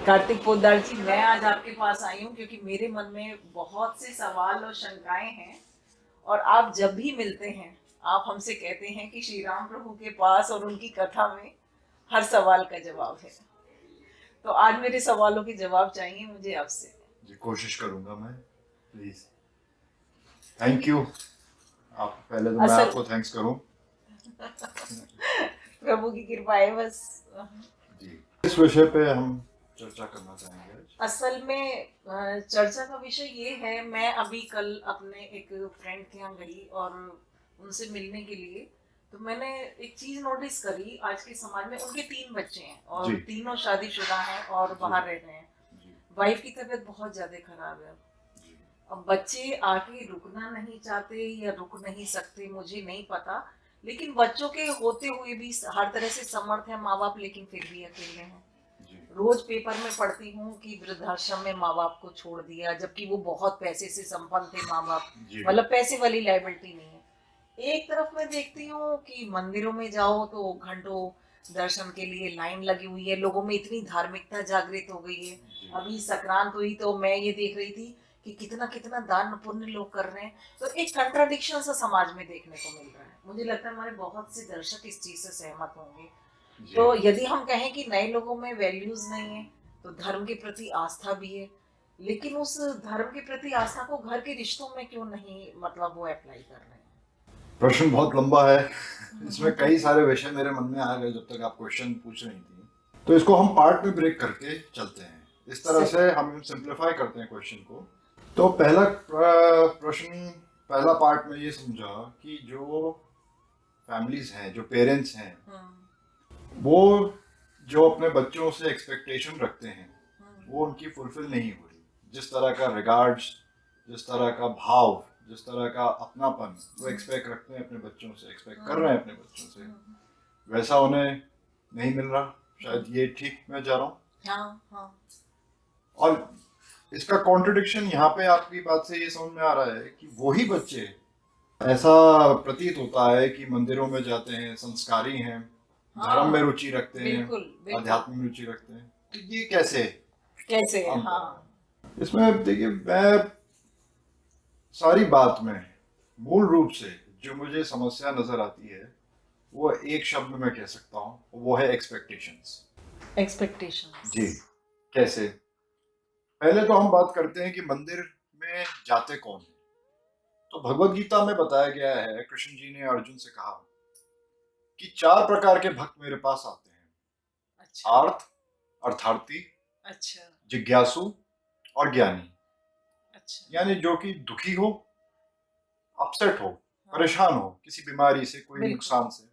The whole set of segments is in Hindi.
कार्तिक पोद्दार जी, मैं आज आपके पास आई हूँ क्योंकि मेरे मन में बहुत से सवाल और शंकाएं हैं। और आप जब भी मिलते हैं, आप हमसे कहते हैं कि श्री राम प्रभु के पास और उनकी कथा में हर सवाल का जवाब है। तो आज मेरे सवालों के जवाब चाहिए मुझे आपसे। जी, कोशिश करूंगा मैं। प्लीज। Thank you. आप पहले तो मैं असल आपको थैंक्स करूं। प्रभु की कृपा है बस। जी, इस विषय पे हम चर्चा करना चाहेंगे आज। असल में चर्चा का विषय ये है, मैं अभी कल अपने एक फ्रेंड के यहाँ गई और उनसे मिलने के लिए। तो मैंने एक चीज नोटिस करी, आज के समाज में उनके 3 बच्चे हैं और जी। तीनों शादीशुदा हैं और जी। बाहर रह रहे हैं। जी। वाइफ की तबीयत बहुत ज्यादा खराब है। जी। अब बच्चे आके रुकना नहीं चाहते या रुक नहीं सकते, मुझे नहीं पता। लेकिन बच्चों के होते हुए भी हर तरह से समर्थ है माँ बाप, लेकिन फिर भी अकेले हैं। जी। रोज पेपर में पढ़ती हूँ कि वृद्धाश्रम में माँ बाप को छोड़ दिया, जबकि वो बहुत पैसे से संपन्न थे माँ बाप। जी। मतलब पैसे वाली लाइबिलिटी नहीं है। एक तरफ मैं देखती हूँ कि मंदिरों में जाओ तो घंटों दर्शन के लिए लाइन लगी हुई है, लोगों में इतनी धार्मिकता जागृत हो गई है। जी। अभी संक्रांत हुई तो मैं ये देख रही थी कि कितना कितना दान पुण्य लोग कर रहे हैं। तो एक कंट्राडिक्शन सा समाज में देखने को मिल रहा है। मुझे लगता है हमारे बहुत से दर्शक इस चीज से सहमत होंगे। तो यदि हम कहें कि नए लोगों में वैल्यूज नहीं है, तो धर्म के प्रति आस्था भी है, लेकिन उस धर्म के प्रति आस्था को घर के रिश्तों में क्यों नहीं, मतलब वो अप्लाई कर रहे हैं। प्रश्न बहुत लंबा है। इसमें कई सारे विषय मेरे मन में आ गए जब तक आप क्वेश्चन पूछ रही थी। तो इसको हम पार्ट में ब्रेक करके चलते हैं। इस तरह से हम सिंप्लीफाई करते हैं क्वेश्चन को। तो पहला प्रश्न, पहला पार्ट में ये समझा कि जो फैमिलीज हैं, जो पेरेंट्स हैं, वो जो अपने बच्चों से एक्सपेक्टेशन रखते हैं वो उनकी फुलफिल नहीं हो रही। जिस तरह का रिगार्ड्स, जिस तरह का भाव, जिस तरह का अपनापन वो एक्सपेक्ट रखते हैं अपने बच्चों से, एक्सपेक्ट कर रहे हैं अपने बच्चों से, वैसा उन्हें नहीं मिल रहा। शायद ये ठीक मैं जा रहा हूँ। हाँ, हाँ। और इसका कॉन्ट्रडिक्शन यहाँ पे आपकी बात से ये समझ में आ रहा है कि वही बच्चे, ऐसा प्रतीत होता है कि मंदिरों में जाते हैं, संस्कारी हैं, धर्म में रुचि रखते हैं, अध्यात्म में रुचि रखते हैं। तो ये कैसे कैसे है? हाँ। इसमें देखिए, मैं सारी बात में मूल रूप से जो मुझे समस्या नजर आती है वो एक शब्द में कह सकता हूँ, वो है एक्सपेक्टेशंस। एक्सपेक्टेशंस। जी। कैसे? पहले तो हम बात करते हैं कि मंदिर में जाते कौन है। तो भगवत गीता में बताया गया है, कृष्ण जी ने अर्जुन से कहा कि 4 प्रकार के भक्त मेरे पास आते हैं। अच्छा। आर्थ, अर्थार्थी, अच्छा। जिज्ञासु और ज्ञानी। अच्छा। यानी जो कि दुखी हो, अपसेट हो, परेशान हो किसी बीमारी से, कोई नुकसान से।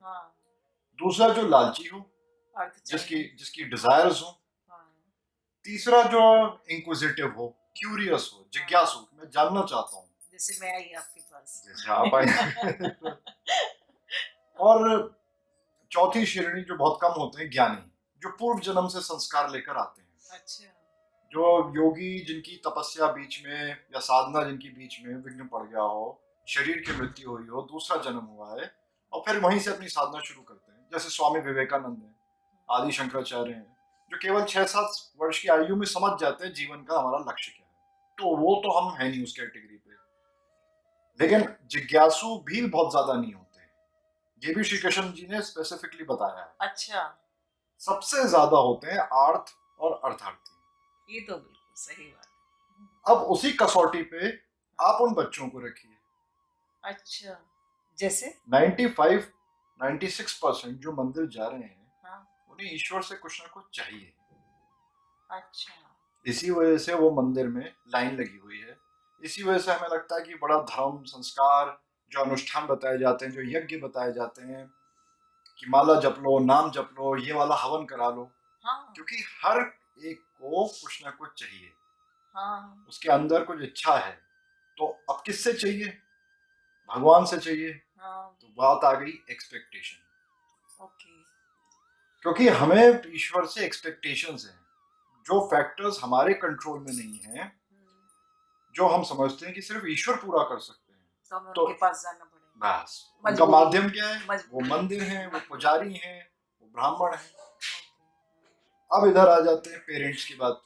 दूसरा जो लालची हो, जिसकी डिजायर्स हो। तीसरा जो इंक्विजिटिव हो, क्यूरियस हो, जिज्ञासु, मैं जानना चाहता हूँ, जैसे मैं आई आपके पास, जैसे आप आए। और चौथी श्रेणी जो बहुत कम होते हैं, ज्ञानी, जो पूर्व जन्म से संस्कार लेकर आते हैं। अच्छा। जो योगी जिनकी तपस्या बीच में या साधना जिनकी बीच में विघ्न पड़ गया हो, शरीर की मृत्यु हुई हो, दूसरा जन्म हुआ है और फिर वहीं से अपनी साधना शुरू करते हैं। जैसे स्वामी विवेकानंद हैं, आदि शंकराचार्य हैं, जो केवल 6-7 वर्ष की आयु में समझ जाते हैं जीवन का हमारा लक्ष्य क्या है। तो वो तो हम है नहीं उस कैटेगरी पे। लेकिन जिज्ञासु भी बहुत ज्यादा नहीं होते, ये भी श्री कृष्ण जी ने स्पेसिफिकली बताया है। अच्छा। सबसे ज्यादा होते हैं आर्थ और अर्थार्थी। ये तो बिल्कुल सही बात है। अब उसी कसौटी पे आप उन बच्चों को रखिए। अच्छा। जैसे 95-96% जो मंदिर जा रहे हैं, उन्हें ईश्वर से कुछ ना कुछ चाहिए। अच्छा। इसी वजह से वो मंदिर में लाइन लगी हुई है। इसी वजह से हमें लगता है कि बड़ा धर्म, संस्कार, जो अनुष्ठान बताए जाते हैं, जो यज्ञ बताए जाते हैं, कि माला जप लो, नाम जप लो, ये वाला हवन करा लो। क्योंकि हर एक को कुछ ना कुछ चाहिए। उसके अंदर कुछ इच्छा है। तो अब किससे चाहिए? भगवान से चाहिए। तो बात आ गई एक्सपेक्टेशन। क्योंकि हमें ईश्वर से एक्सपेक्टेशंस हैं, जो फैक्टर्स हमारे कंट्रोल में नहीं है, जो हम समझते हैं कि सिर्फ ईश्वर पूरा कर सकते हैं। तो उनके पास जाना पड़ेगा। बस उनका माध्यम क्या है? वो मंदिर है, वो पुजारी हैं, वो ब्राह्मण हैं। अब इधर आ जाते हैं पेरेंट्स की बात।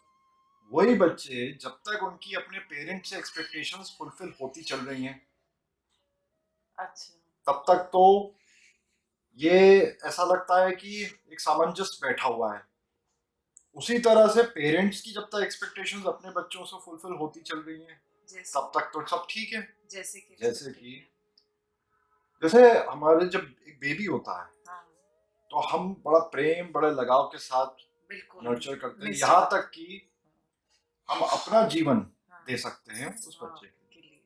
वही बच्चे जब तक उनकी अपने पेरेंट्स से एक्सपेक्टेशंस फुलफिल होती चल रही हैं, अच्छा। तब तक तो ये ऐसा लगता है कि एक सामंजस्य बैठा हुआ है। उसी तरह से पेरेंट्स की जब तक एक्सपेक्टेशंस अपने बच्चों से फुलफिल होती चल रही हैं, जैसे तब तक तो सब ठीक है। जैसे कि जैसे कि जैसे हमारे जब एक बेबी होता है, हाँ, तो हम बड़ा प्रेम बड़े लगाव के साथ बिल्कुल नर्चर करते हैं, मिस यहाँ तक कि हम अपना जीवन हाँ, दे सकते हैं उस हाँ, बच्चे के के लिए लिए।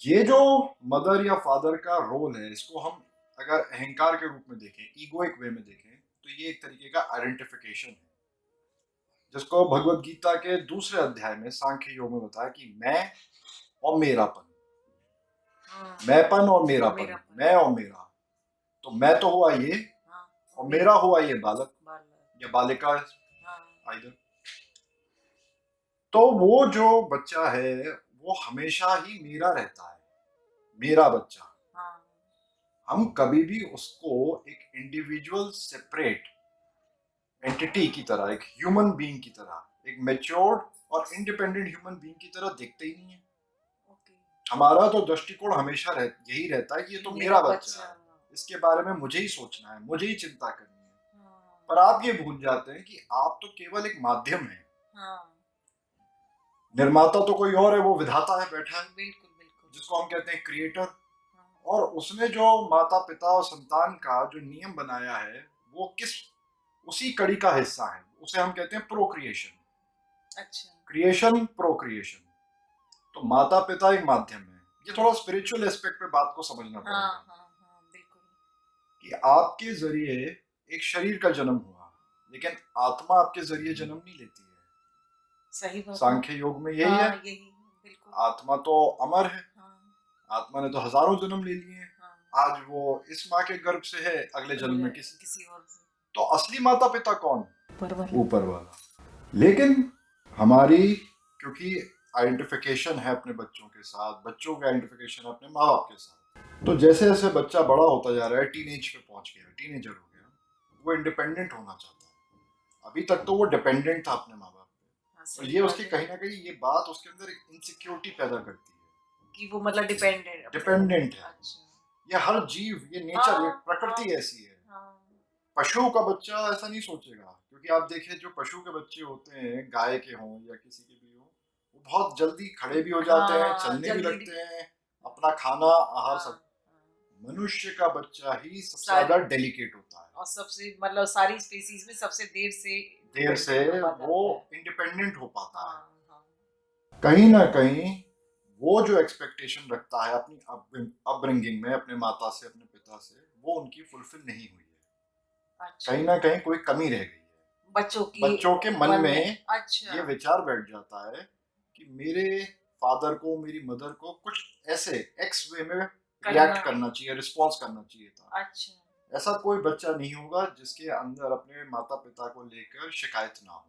ये जो मदर या फादर का रोल है, इसको हम अगर अहंकार के रूप में देखें, ईगोइक वे में देखें, तो ये एक तरीके का आइडेंटिफिकेशन है, जिसको भगवत गीता के दूसरे अध्याय में सांख्य योग में बताया कि मैं और मेरापन, हाँ, मैंपन और मेरापन, मेरापन। मैं और मेरा। तो मैं तो हुआ ये, हाँ, और मेरा हुआ ये बालक बालक। या बालिका हाँ, आइदर। तो वो जो बच्चा है वो हमेशा ही मेरा रहता है, मेरा बच्चा। हाँ, हम कभी भी उसको एक इंडिविजुअल सेपरेट एंटिटी की तरह, एक ह्यूमन बीइंग की तरह, एक मैच्योर्ड और इंडिपेंडेंट ह्यूमन बीइंग की तरह देखते ही नहीं है। ओके। हमारा तो दृष्टिकोण हमेशा यही रहता है कि ये तो मेरा बच्चा है, इसके बारे में मुझे ही सोचना है, मुझे ही चिंता करनी है। हाँ, पर आप ये भूल जाते हैं कि आप तो केवल एक माध्यम है। हाँ, निर्माता तो कोई और है, वो विधाता है बैठा है, बिल्कुल बिल्कुल। जिसको हम कहते हैं क्रिएटर। हाँ, और उसने जो माता पिता और संतान का जो नियम बनाया है, वो किस उसी कड़ी का हिस्सा है, उसे हम कहते हैं प्रोक्रिएशन। अच्छा। Creation, procreation. तो माता पिता एक माध्यम है। ये थोड़ा स्पिरिचुअल एस्पेक्ट पे बात को समझना हाँ, पड़ेगा हाँ, हाँ, बिल्कुल। कि आपके जरिए एक शरीर का जन्म हुआ, लेकिन आत्मा आपके जरिए जन्म नहीं लेती है। सही बात है। सांख्य योग में यही हाँ, है। यही बिल्कुल। आत्मा तो अमर है, हाँ, आत्मा ने तो हजारों जन्म ले लिए हैं। हाँ, आज वो इस माँ के गर्भ से है, अगले जन्म में किसी और से। तो असली माता पिता कौन? ऊपर वाला। ऊपर वाला। लेकिन हमारी क्योंकि आइडेंटिफिकेशन है अपने बच्चों के साथ, बच्चों का आइडेंटिफिकेशन है अपने माँ बाप के साथ, तो जैसे जैसे बच्चा बड़ा होता जा रहा है, टीनेज पे पहुंच गया, टीनेजर हो गया, वो इंडिपेंडेंट होना चाहता है। अभी तक तो वो डिपेंडेंट था अपने माँ बाप पे, हाँ, और सही ये बात उसकी है कहीं ना कहीं ये बात उसके अंदर एक इनसिक्योरिटी पैदा करती है कि वो मतलब डिपेंडेंट डिपेंडेंट है। अच्छा। ये हर जीव, ये नेचर, ये हाँ, प्रकृति हाँ, ऐसी है। हाँ, पशु का बच्चा ऐसा नहीं सोचेगा, क्योंकि आप देखिए जो पशु के बच्चे होते हैं, गाय के हों या किसी के भी हों, वो बहुत जल्दी खड़े भी हो जाते हैं, हाँ, चलने भी जल्दी लगते हैं, अपना खाना आहार हाँ, सब। हाँ। मनुष्य का बच्चा ही सबसे सारी ज्यादा डेलिकेट होता है। और सबसे मतलब सारी स्पीसीज में सबसे देर से independent हो पाता वो है। इंडिपेंडेंट हो पाता है। हाँ, हाँ, कहीं ना कहीं वो जो एक्सपेक्टेशन रखता है अपनी अपब्रिंगिंग में, अपने माता से, अपने पिता से, वो उनकी फुलफिल नहीं हुई है। अच्छा। कहीं ना कहीं कोई कमी रह गई है। बच्चों के मन में अच्छा। ये विचार बैठ जाता है कि मेरे फादर को, मेरी मदर को कुछ ऐसे एक्स वे में रिएक्ट करना चाहिए, रिस्पॉन्स करना चाहिए था। अच्छा। ऐसा कोई बच्चा नहीं होगा जिसके अंदर अपने माता पिता को लेकर शिकायत ना हो,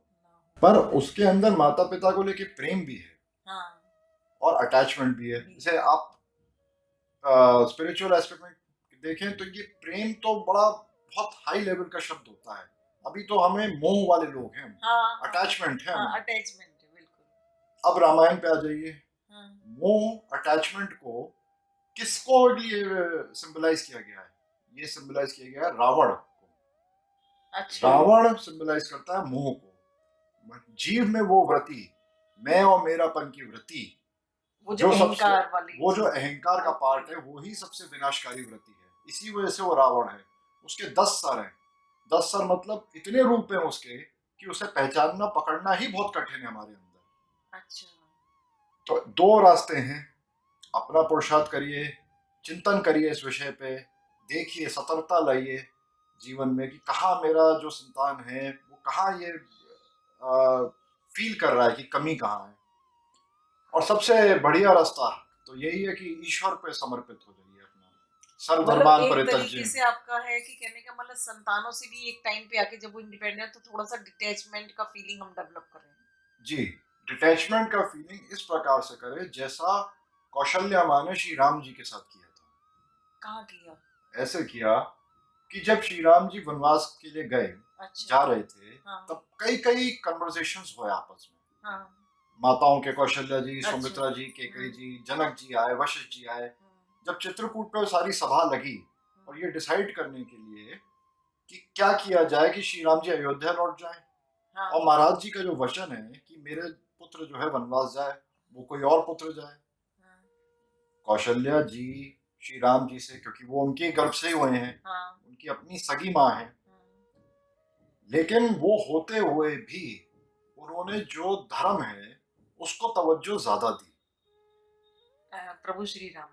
पर उसके अंदर माता पिता को लेकर प्रेम भी है। हाँ, और अटैचमेंट भी है। जैसे आप स्पिरिचुअल एस्पेक्ट में देखें तो ये प्रेम तो बड़ा बहुत हाई लेवल का शब्द होता है। अभी तो हमें मोह वाले लोग हैं, हाँ, अटैचमेंट है हमें। अटैचमेंट है बिल्कुल। अब रामायण पे आ जाइए। हाँ, मोह, अटैचमेंट को किसको लिए सिंबलाइज किया गया है? ये सिंबलाइज किया गया है रावण को। अच्छा। रावण सिंबलाइज करता है मोह को। जीव में वो वृत्ति, मैं और मेरापन की वृत्ति, वो जो सबसे अहंकार वाली वो जो अहंकार का पार्ट है, वो ही सबसे विनाशकारी वृत्ति है। इसी वजह से वो रावण है। उसके 10 सर हैं। 10 सर मतलब इतने रूप हैं उसके कि उसे पहचानना, पकड़ना ही बहुत कठिन है हमारे अंदर। अच्छा। तो दो रास्ते हैं, अपना पुरुषार्थ करिए, चिंतन करिए इस विषय पे, देखिए, सतर्कता लाइए जीवन में कि कहाँ मेरा जो संतान है वो कहाँ ये फील कर रहा है कि कमी कहाँ है। और सबसे बढ़िया रास्ता तो यही है कि ईश्वर पे समर्पित हो जाइए, अपना सर्वधर्मान मतलब एक परित्यज्य। तरीके से आपका है कि कहने का मतलब संतानों से भी एक टाइम पे आके जब वो इंडिपेंडेंट तो थोड़ा सा डिटैचमेंट का फीलिंग हम डेवलप कर रहे हैं। जी, डिटैचमेंट का फीलिंग इस प्रकार से करें जैसा कौशल्या माँ ने श्री राम जी के साथ किया था। कहाँ किया? ऐसे किया कि जब श्री राम जी वनवास के लिए गए, अच्छा। जा रहे थे, हाँ तब कई कई कन्वर्सेशंस हुए आपस में। हाँ। माताओं के कौशल्या जी, अच्छा। सुमित्रा जी, केकई जी, जनक जी आए, वशिष्ठ जी आए। हम्म, जब चित्रकूट पे सारी सभा लगी और ये डिसाइड करने के लिए कि क्या किया जाए कि श्री राम जी अयोध्या लौट जाएं, हाँ और महाराज जी का जो वचन है कि मेरे पुत्र जो है वनवास जाए, वो कोई और पुत्र जाए। हाँ कौशल्या जी श्री राम जी से, क्योंकि वो उनके गर्भ से ही हुए हैं, हाँ, उनकी अपनी सगी माँ है, हाँ, लेकिन वो होते हुए भी उन्होंने जो धर्म है उसको तवज्जो ज्यादा दी। प्रभु श्री राम।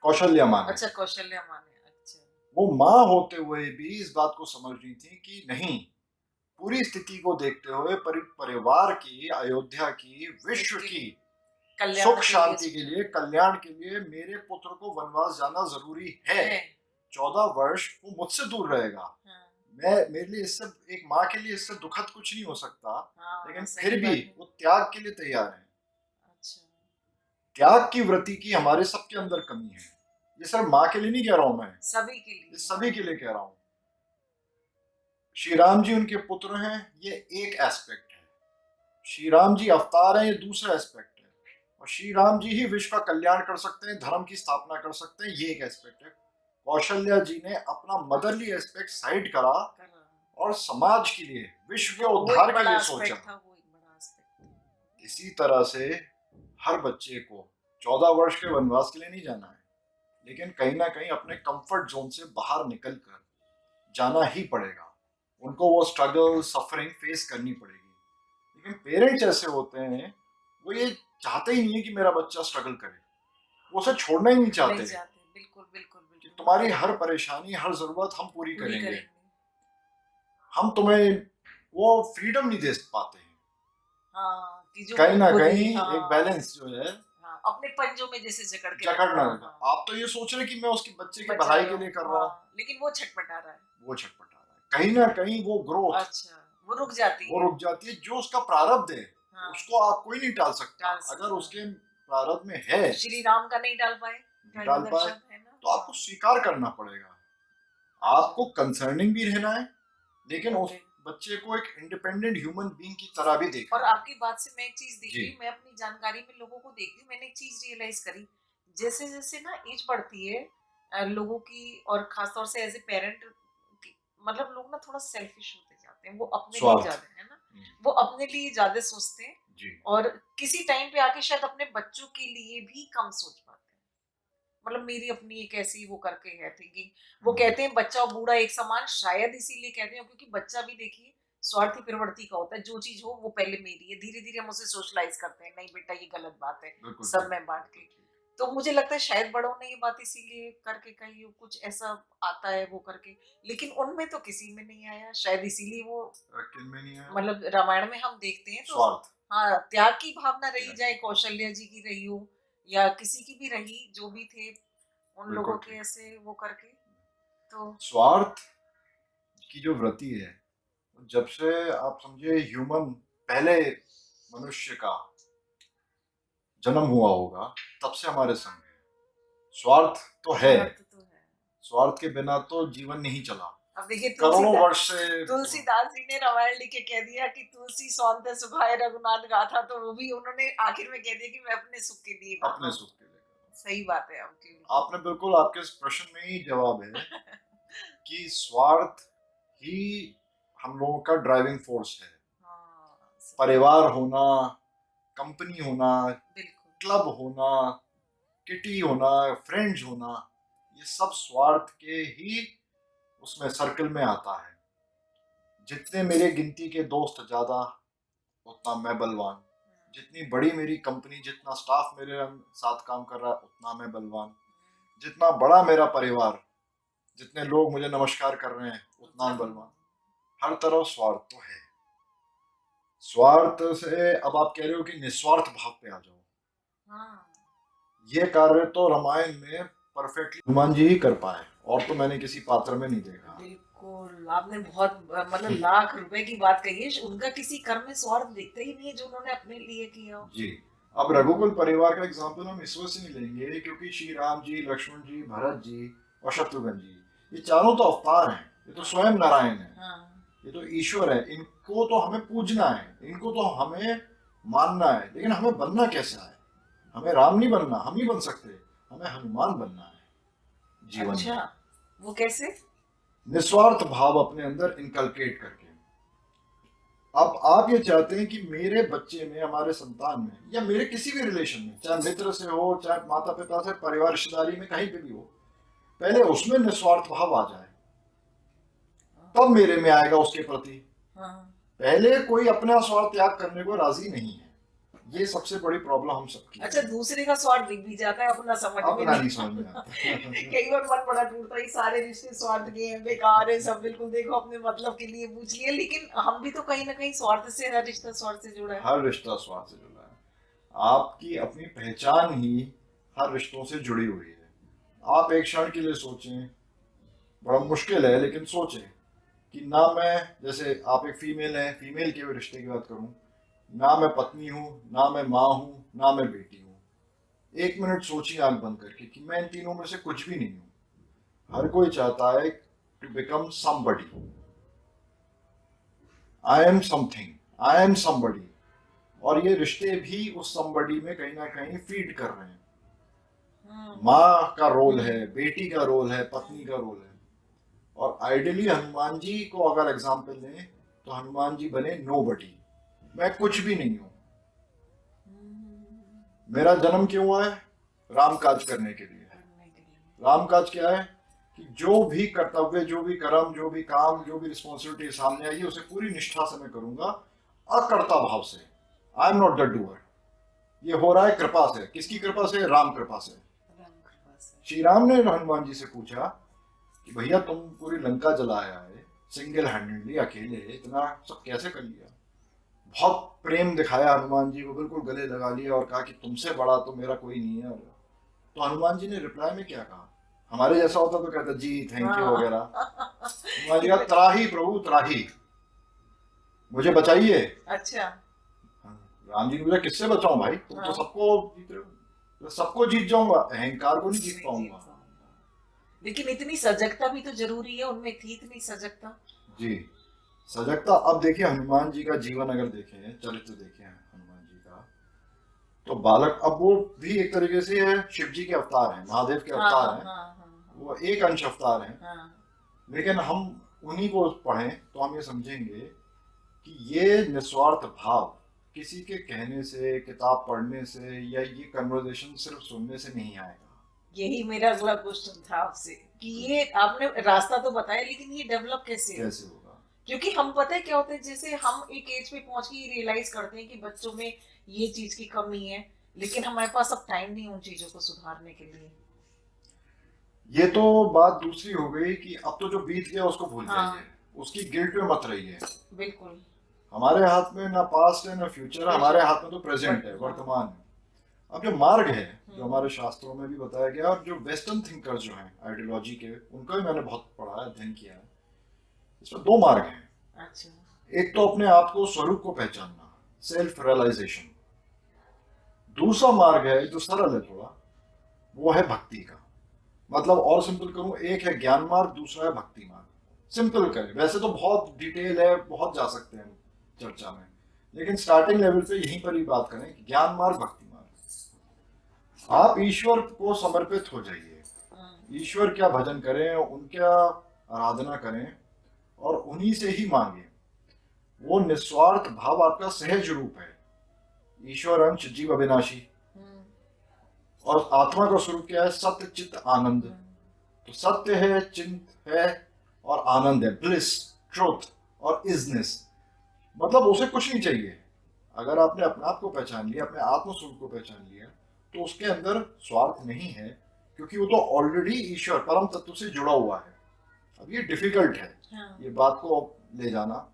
कौशल्या माँ ने, अच्छा, कौशल्या माँ ने। अच्छा। वो माँ होते हुए भी इस बात को समझ रही थी कि नहीं, पूरी स्थिति को देखते हुए परिवार की, अयोध्या की, विश्व इसके की कल्याण सुख के लिए शांति के सोचा लिए, कल्याण के लिए मेरे पुत्र को वनवास जाना जरूरी है। है। 14 वर्ष वो मुझसे दूर रहेगा। हाँ मेरे लिए इससे, एक माँ के लिए इससे दुखद कुछ नहीं हो सकता, हाँ, लेकिन सही फिर भी बात है। वो त्याग के लिए तैयार है। अच्छा। त्याग की वृत्ति की हमारे सबके अंदर कमी है। ये सिर्फ माँ के लिए नहीं कह रहा हूं मैं, सभी के ये लिए। सभी के लिए कह रहा हूं। श्री राम जी उनके पुत्र हैं, ये एक एस्पेक्ट है। श्री राम जी अवतार हैं, ये दूसरा एस्पेक्ट है। और श्री राम जी ही विश्व का कल्याण कर सकते हैं, धर्म की स्थापना कर सकते हैं, ये एक एस्पेक्ट है। कौशल्या जी ने अपना मदरली एस्पेक्ट साइड करा और समाज के लिए, विश्व के उद्धार के लिए सोचा। वो एक बड़ा एस्पेक्ट। इसी तरह से हर बच्चे को 14 वर्ष के वनवास के लिए नहीं जाना है, लेकिन कहीं ना कहीं अपने कंफर्ट जोन से बाहर निकल कर जाना ही पड़ेगा। उनको वो स्ट्रगल, सफरिंग फेस करनी पड़ेगी। लेकिन पेरेंट्स ऐसे होते हैं, वो ये चाहते ही नहीं है कि मेरा बच्चा स्ट्रगल करे, वो उसे छोड़ना ही नहीं चाहते। बिल्कुल बिल्कुल कि बिल्कुल। तुम्हारी हर परेशानी, हर जरूरत हम पूरी पूरी करेंगे, हम तुम्हें वो फ्रीडम नहीं दे पाते हैं। हाँ, कि जो कहीं ना खुद ही, कहीं हाँ, एक बैलेंस जो है, हाँ, अपने पंजों में जैसे जकड़ना हाँ, होगा। हाँ, आप तो ये सोच रहे हैं कि मैं उसके बच्चे की बचा भलाई रहा के हूँ, लिए कर रहा हूँ, हाँ, लेकिन वो छटपटा रहा है। वो छटपटा रहा है। कहीं ना कहीं वो ग्रोथ, अच्छा, वो रुक जाती वो है। रुक जाती है। जो उसका प्रारब्ध है, हाँ, उसको आप कोई नहीं टाल सकता। टाल सकता। अगर उसके प्रारब्ध में है, श्री राम का नहीं डाल पाए, डाल पाए, है ना, तो आपको स्वीकार करना पड़ेगा। आपको कंसर्निंग भी रहना है, लेकिन उस बच्चे को एक इंडिपेंडेंट ह्यूमन बीइंग की तरह भी देखना और है। आपकी बात से मैं एक चीज देख रही हूँ, मैं अपनी जानकारी में लोगों को देखती हूँ, मैंने एक चीज रियलाइज करी, जैसे जैसे ना एज बढ़ती है लोगों की, और खासतौर से एज ए पेरेंट, मतलब लोग ना थोड़ा सेल्फिश होते जाते हैं, वो अपने लिए स्वार्थ। ज्यादा, है ना, वो अपने लिए ज्यादा सोचते हैं, जी। और किसी टाइम पे आके शायद अपने बच्चों के लिए भी कम सोच पाते हैं। मतलब मेरी अपनी एक ऐसी वो करके है थिंकिंग, वो कहते हैं बच्चा और बूढ़ा एक समान, शायद इसीलिए कहते हैं क्योंकि बच्चा भी देखिए स्वार्थी प्रवृत्ति का होता है, जो चीज हो वो पहले मेरी है, धीरे धीरे हम उसे सोशलाइज करते हैं, नहीं बेटा ये गलत बात है, सब में बांट के। तो मुझे लगता है शायद बड़ों ने ये बात इसीलिए करके कही, कुछ ऐसा आता है वो करके, लेकिन उनमें तो किसी में नहीं आया, शायद इसीलिए वो, में नहीं आया। मतलब रामायण में हम देखते हैं तो स्वार्थ, हाँ, त्याग की भावना रही, जाए कौशल्या जी की रही हो या किसी की भी रही, जो भी थे उन लोगों के ऐसे वो करके, तो स्वार्थ की जो वृत्ति है, जब से आप समझे ह्यूमन, पहले मनुष्य का जन्म हुआ होगा, तब से हमारे संग है। स्वार्थ तो है, स्वार्थ के बिना तो जीवन नहीं चला। अब देखिए करोड़ों वर्ष से तुलसीदास जी ने रामायण लिख के कह दिया कि तुलसी सौंदर्य सुखाए रघुनाथ गाथा, तो वो भी उन्होंने आखिर में कह दिया कि मैं अपने सुख के लिए, अपने सुख के लिए। सही बात है आपकी, आपने बिल्कुल, आपके इस प्रश्न में ही जवाब है कि स्वार्थ ही हम लोगों का ड्राइविंग फोर्स है। परिवार होना, कंपनी होना, क्लब होना, किटी होना, फ्रेंड्स होना, ये सब स्वार्थ के ही उसमें सर्कल में आता है। जितने मेरे गिनती के दोस्त ज्यादा, उतना मैं बलवान। जितनी बड़ी मेरी कंपनी, जितना स्टाफ मेरे साथ काम कर रहा है, उतना मैं बलवान। जितना बड़ा मेरा परिवार, जितने लोग मुझे नमस्कार कर रहे हैं, उतना मैं बलवान। हर तरफ स्वार्थ तो है। स्वार्थ से अब आप कह रहे हो कि निस्वार्थ भाव पे आ जाओ। ये कार्य तो रामायण में परफेक्टली हनुमान जी ही कर पाए, और तो मैंने किसी पात्र में नहीं देखा। बिल्कुल, आपने बहुत मतलब लाख रुपए की बात कही है, उनका किसी कर्म में स्वार्थ दिखता ही नहीं है जो उन्होंने अपने लिए किया जी। अब रघुकुल परिवार का एग्जाम्पल हम इस वजह से नहीं लेंगे क्योंकि श्री राम जी, लक्ष्मण जी, भरत जी और शत्रुघ्न जी, ये चारों तो अवतार हैं। ये तो स्वयं नारायण है, हाँ, ये तो ईश्वर है। इनको तो हमें पूजना है, इनको तो हमें मानना है। लेकिन हमें बनना कैसा है? हमें राम नहीं बनना, हम नहीं बन सकते, हमें हनुमान बनना है जीवन में। अच्छा, वो कैसे? निस्वार्थ भाव अपने अंदर इनकलकेट करके। अब आप ये चाहते हैं कि मेरे बच्चे में, हमारे संतान में, या मेरे किसी भी रिलेशन में, चाहे मित्र से हो, चाहे माता पिता से, परिवार रिश्तेदारी में, कहीं पे भी हो, पहले उसमें निस्वार्थ भाव आ जाए, तब मेरे में आएगा उसके प्रति। हाँ, पहले कोई अपना स्वार्थ त्याग करने को राजी नहीं है। ये सबसे बड़ी प्रॉब्लम हम सबकी है। अच्छा, दूसरे का स्वार्थ दिख भी जाता है, अपना समझ में अपना नहीं नहीं समझ में आता। कई बार मन बड़ा टूटता है, सारे रिश्ते स्वार्थ के हैं, बेकार है सब, बिल्कुल देखो अपने मतलब के लिए पूछ लिए। लेकिन हम भी तो कहीं ना कहीं स्वार्थ से, हर रिश्ता स्वार्थ से जुड़ा है। हर रिश्ता स्वार्थ से जुड़ा है। आपकी अपनी पहचान ही हर रिश्तों से जुड़ी हुई है। आप एक क्षण के लिए सोचें, बड़ा मुश्किल है लेकिन सोचें कि ना मैं, जैसे आप एक फीमेल हैं, फीमेल के रिश्ते की बात करूं, ना मैं पत्नी हूं, ना मैं माँ हूं, ना मैं बेटी हूं। एक मिनट सोचिए आंख बंद करके कि मैं इन तीनों में से कुछ भी नहीं हूं। हर कोई चाहता है to become somebody. I am something, I am somebody. और ये रिश्ते भी उस समबडी में कहीं ना कहीं फीड कर रहे हैं। माँ का रोल है, बेटी का रोल है, पत्नी का रोल है। और आइडियली हनुमान जी को अगर एग्जाम्पल लें तो हनुमान जी बने नोबडी। मैं कुछ भी नहीं हूं। मेरा जन्म क्यों हुआ है? राम काज करने के लिए। राम काज क्या है कि जो भी कर्तव्य, जो भी कर्म, जो भी काम, जो भी रिस्पॉन्सिबिलिटी सामने आई है, उसे पूरी निष्ठा से मैं करूंगा, अकर्ता भाव से। I am not the doer. ये हो रहा है कृपा से। किसकी कृपा से? राम कृपा से। श्री राम ने हनुमान जी से पूछा कि भैया तुम पूरी लंका जलाया है सिंगल हैंडेडली, अकेले, इतना सब कैसे कर लिया? बहुत प्रेम दिखाया हनुमान जी को, बिल्कुल गले लगा लिया और कहा कि तुमसे बड़ा तो मेरा कोई नहीं है। तो हनुमान जी ने रिप्लाई में क्या कहा? हमारे जैसा होता तो कहता जी थैंक यू वगैरह। हनुमान जी का त्राही प्रभु त्राही, मुझे बचाइए। अच्छा, राम जी ने बोला किससे बचाऊं भाई, तुम तो सबको जीत रहे हो। सबको जीत जाऊंगा, अहंकार को नहीं जीत पाऊंगा। लेकिन इतनी सजगता भी तो जरूरी है, उनमें थी इतनी सजगता। जी, सजगता। अब देखिए हनुमान जी का जीवन अगर देखें, चरित्र देखें हनुमान जी का, तो बालक, अब वो भी एक तरीके से है शिव जी के अवतार हैं, महादेव के अवतार हैं। वो एक अंश अवतार हैं। लेकिन हम उन्हीं को पढ़ें तो हम ये समझेंगे कि ये निस्वार्थ भाव किसी के कहने से, किताब पढ़ने से, या ये कन्वर्सेशन सिर्फ सुनने से नहीं आएगा। यही मेरा अगला क्वेश्चन था आपसे कि ये आपने रास्ता तो बताया, लेकिन ये डेवलप कैसे होगा? क्योंकि हम, पता है क्या होता है, जैसे हम एक एज पे पहुंच के रियलाइज करते हैं कि बच्चों में ये चीज की कमी है, लेकिन हमारे पास अब टाइम नहीं उन चीजों को सुधारने के लिए। ये तो बात दूसरी हो गई कि अब तो जो बीत गया उसको भूल जाइए, उसकी गिल्ट में मत रहिए। बिल्कुल। हमारे हाथ में ना पास्ट है ना फ्यूचर है, हमारे हाथ में तो प्रेजेंट है, वर्तमान है। अब जो मार्ग है, जो हमारे शास्त्रों में भी बताया गया, और जो वेस्टर्न थिंकर जो हैं आइडियोलॉजी के, उनको भी मैंने बहुत पढ़ा है, अध्ययन किया है। इसमें दो मार्ग हैं। अच्छा। एक तो अपने आप को, स्वरूप को पहचानना, सेल्फ रियलाइजेशन। दूसरा मार्ग है जो सरल है थोड़ा, वो है भक्ति का। मतलब और सिंपल करूं, एक है ज्ञान मार्ग, दूसरा है भक्ति मार्ग। सिंपल करें, वैसे तो बहुत डिटेल है, बहुत जा सकते हैं चर्चा में, लेकिन स्टार्टिंग लेवल पे यहीं पर ही बात करें कि ज्ञान मार्ग, भक्ति मार्ग। आप ईश्वर को समर्पित हो जाइए, ईश्वर क्या भजन करें, उनका आराधना करें और उन्हीं से ही मांगे। वो निस्वार्थ भाव आपका सहज रूप है। ईश्वर अंश जीव अविनाशी, और आत्मा का स्वरूप क्या है? सत्य चित्त आनंद। तो सत्य है, चिंत है और आनंद है, ब्लिस, ट्रुथ और इजनेस। मतलब उसे कुछ नहीं चाहिए। अगर आपने अपने आप को पहचान लिया, अपने आत्म स्वरूप को पहचान लिया, तो उसके अंदर स्वार्थ नहीं है, क्योंकि वो तो ऑलरेडी ईश्वर परम तत्व से जुड़ा हुआ है। अब ये डिफिकल्ट है ये बात को ले जाना।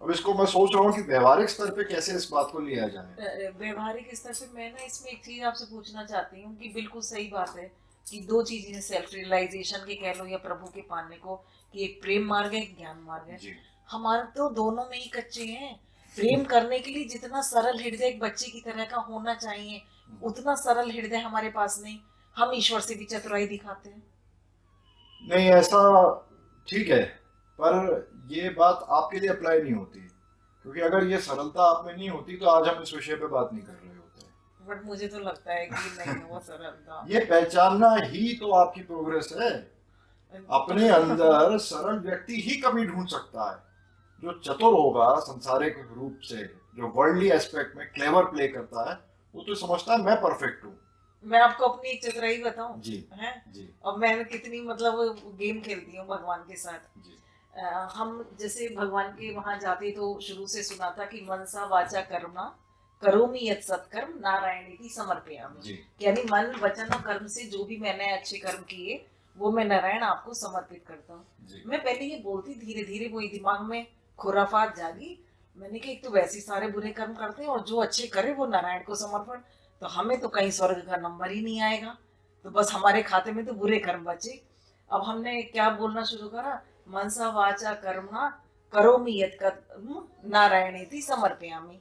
अब इसको मैं सोच रहा हूँ कि व्यवहारिक स्तर पे कैसे इस बात को लिया जाए। व्यवहारिक स्तर पे मैं ना इसमें एक चीज आपसे पूछना चाहती हूँ कि बिल्कुल सही बात है कि दो चीजें, सेल्फ रियलाइजेशन के कह लो या प्रभु के पाने को, कि एक प्रेम मार्ग है, एक ज्ञान मार्ग है। हमारे तो दोनों में ही कच्चे हैं। प्रेम करने के लिए जितना सरल हृदय एक बच्चे की तरह का होना चाहिए, उतना सरल हृदय हमारे पास नहीं। हम ईश्वर से भी चतुराई दिखाते हैं। नहीं, ऐसा ठीक है, पर ये बात आपके लिए अप्लाई नहीं होती, क्योंकि अगर ये सरलता आप में नहीं होती तो आज हम इस विषय पे बात नहीं कर रहे होते। बट मुझे तो लगता है कि नहीं वो सरलता। ये पहचानना ही तो आपकी प्रोग्रेस है। अपने अंदर सरल व्यक्ति ही कभी ढूंढ सकता है। जो चतुर होगा सांसारिक रूप से, जो वर्ल्डली एस्पेक्ट में क्लेवर प्ले करता है, वो तो समझता है मैं परफेक्ट हूँ। मैं आपको अपनी एक चतुराई बताऊं जी है जी और मैं कितनी मतलब गेम खेलती हूँ भगवान के साथ। जी हम जैसे भगवान के वहां जाते तो शुरू से सुना था कि मनसा वाचा कर्मणा करोमि यत् सत्कर्म नारायणेति समर्पयामि। जी यानी मन वचन और कर्म से जो भी मैंने अच्छे कर्म किए वो मैं नारायण आपको समर्पित करता हूँ। जी मैं पहले ये बोलती, धीरे धीरे वही दिमाग में खुराफात जागी। मैंने कहा एक तो वैसे ही सारे बुरे कर्म करते हैं और जो अच्छे करे वो नारायण को समर्पण, तो हमें तो कहीं स्वर्ग का नंबर ही नहीं आएगा, तो बस हमारे खाते में तो बुरे कर्म बचे। अब हमने क्या बोलना शुरू करा, मनसा वाचा कर्मणा करोमि यत् कर्म नारायणेति समर्पयामि,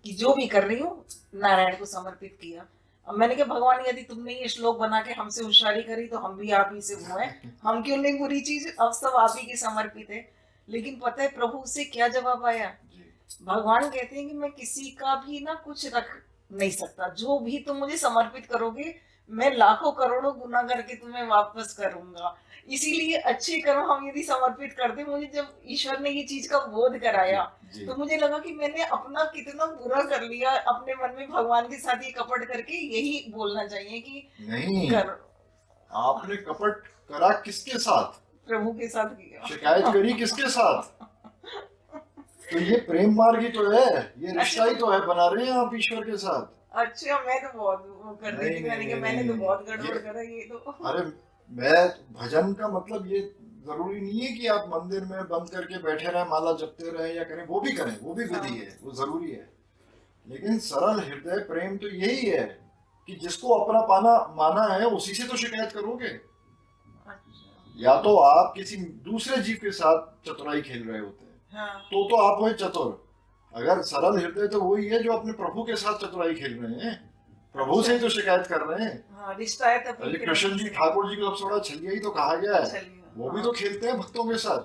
कि जो भी कर रही हूँ नारायण को समर्पित किया। अब मैंने कहा भगवान यदि तुमने ये श्लोक बना के हमसे होशियारी करी तो हम भी आप ही से हुए हैं, हम क्यों नहीं बुरी चीज, अब सब आप ही के समर्पित है। लेकिन पता है प्रभु से क्या जवाब आया, जी भगवान कहते हैं कि मैं किसी का भी ना कुछ रख नहीं सकता, जो भी तुम मुझे समर्पित करोगे मैं लाखों करोड़ों गुना करके तुम्हें वापस करूंगा। इसीलिए अच्छे कर्म हम यदि समर्पित करते, मुझे जब ईश्वर ने ये चीज का बोध कराया जी तो मुझे लगा कि मैंने अपना कितना बुरा कर लिया अपने मन में, भगवान के साथ ये कपट करके। यही बोलना चाहिए कि नहीं, कर आपने कपट करा किसके साथ? प्रभु के साथ किया, शिकायत करी किसके साथ? तो ये प्रेम मार्ग ही तो है, ये रिश्ता ही तो है, बना रहे हैं आप ईश्वर के साथ। अच्छा मैं तो बहुत वो कर रही थी, मैंने कहा मैंने तो बहुत गड़बड़ ये- करा ये तो। अरे मैं भजन का मतलब ये जरूरी नहीं है कि आप मंदिर में बंद करके बैठे रहें, माला जपते रहें या करें, वो भी करें, वो भी विधि है, वो जरूरी है। लेकिन सरल हृदय प्रेम तो यही है कि जिसको अपना पाना माना है उसी से तो शिकायत करोगे। अच्छा या तो आप किसी दूसरे जीव के साथ चतुराई खेल रहे होते हैं हाँ तो आप हुए चतुर। अगर सरल हृदय तो वही है जो अपने प्रभु के साथ चतुराई खेल रहे हैं, प्रभु से ही तो शिकायत कर रहे हैं। हाँ रिश्ता है तब अरे कृष्ण जी ठाकुर जी को सबसे बड़ा छलिया ही तो कहा गया है, चलिए वो भी तो खेलते हैं भक्तों के साथ।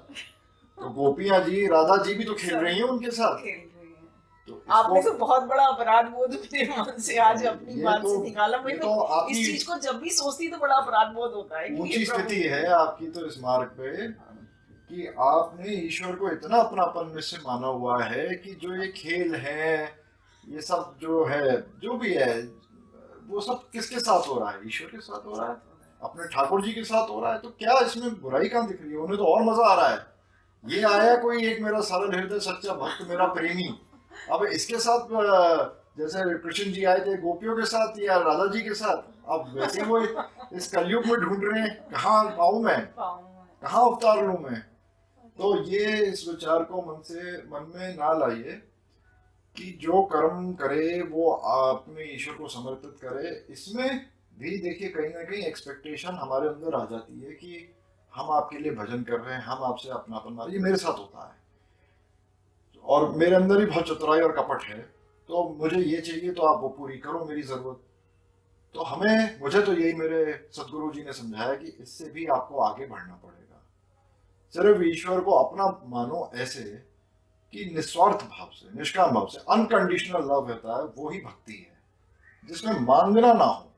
तो गोपियां जी राधा जी भी तो खेल रही हैं उनके साथ। खेल रही है। तो आपने इसको तो बहुत बड़ा अपराध बोध मेरे मन से आज अपनी ये बात तो- से निकाला। मैं ये तो तो इस आपकी चीज को जब भी सोचती तो बड़ा अपराध बोध होता है कि ऊंची ये प्रभु- स्थिति है आपकी तो इस मार्ग पे कि आपने ईश्वर को इतना अपनापन में से माना हुआ है कि जो ये खेल है, ये सब जो है, जो भी है, वो सब किसके साथ हो रहा है? ईश्वर के साथ हो रहा है, अपने ठाकुर जी के साथ हो रहा है। तो क्या इसमें बुराई कहाँ दिख रही है? उन्हें तो और मजा आ रहा है। ये आया कोई एक मेरा सरल हृदय सच्चा भक्त, मेरा प्रेमी, अब इसके साथ जैसे कृष्ण जी आए थे गोपियों के साथ या राधा जी के साथ, अब वैसे वो इस कलयुग में ढूंढ रहे हैं कहाँ आऊं मैं, कहाँ अवतार लूं मैं। तो ये इस विचार को मन में ना लाइए कि जो कर्म करे वो अपने ईश्वर को समर्पित करे। इसमें भी देखिए कहीं ना कहीं एक्सपेक्टेशन हमारे अंदर आ जाती है कि हम आपके लिए भजन कर रहे हैं, हम आपसे अपनापन मान, ये मेरे साथ होता है और मेरे अंदर ही बहुत चतुराई और कपट है, तो मुझे ये चाहिए तो आप वो पूरी करो मेरी जरूरत। तो मुझे तो यही मेरे सदगुरु जी ने समझाया कि इससे भी आपको आगे बढ़ना पड़ेगा। सिर्फ ईश्वर को अपना मानो ऐसे कि निस्वार्थ भाव से, निष्काम भाव से, अनकंडीशनल लव होता है, वो ही भक्ति है जिसमें मांगना ना हो।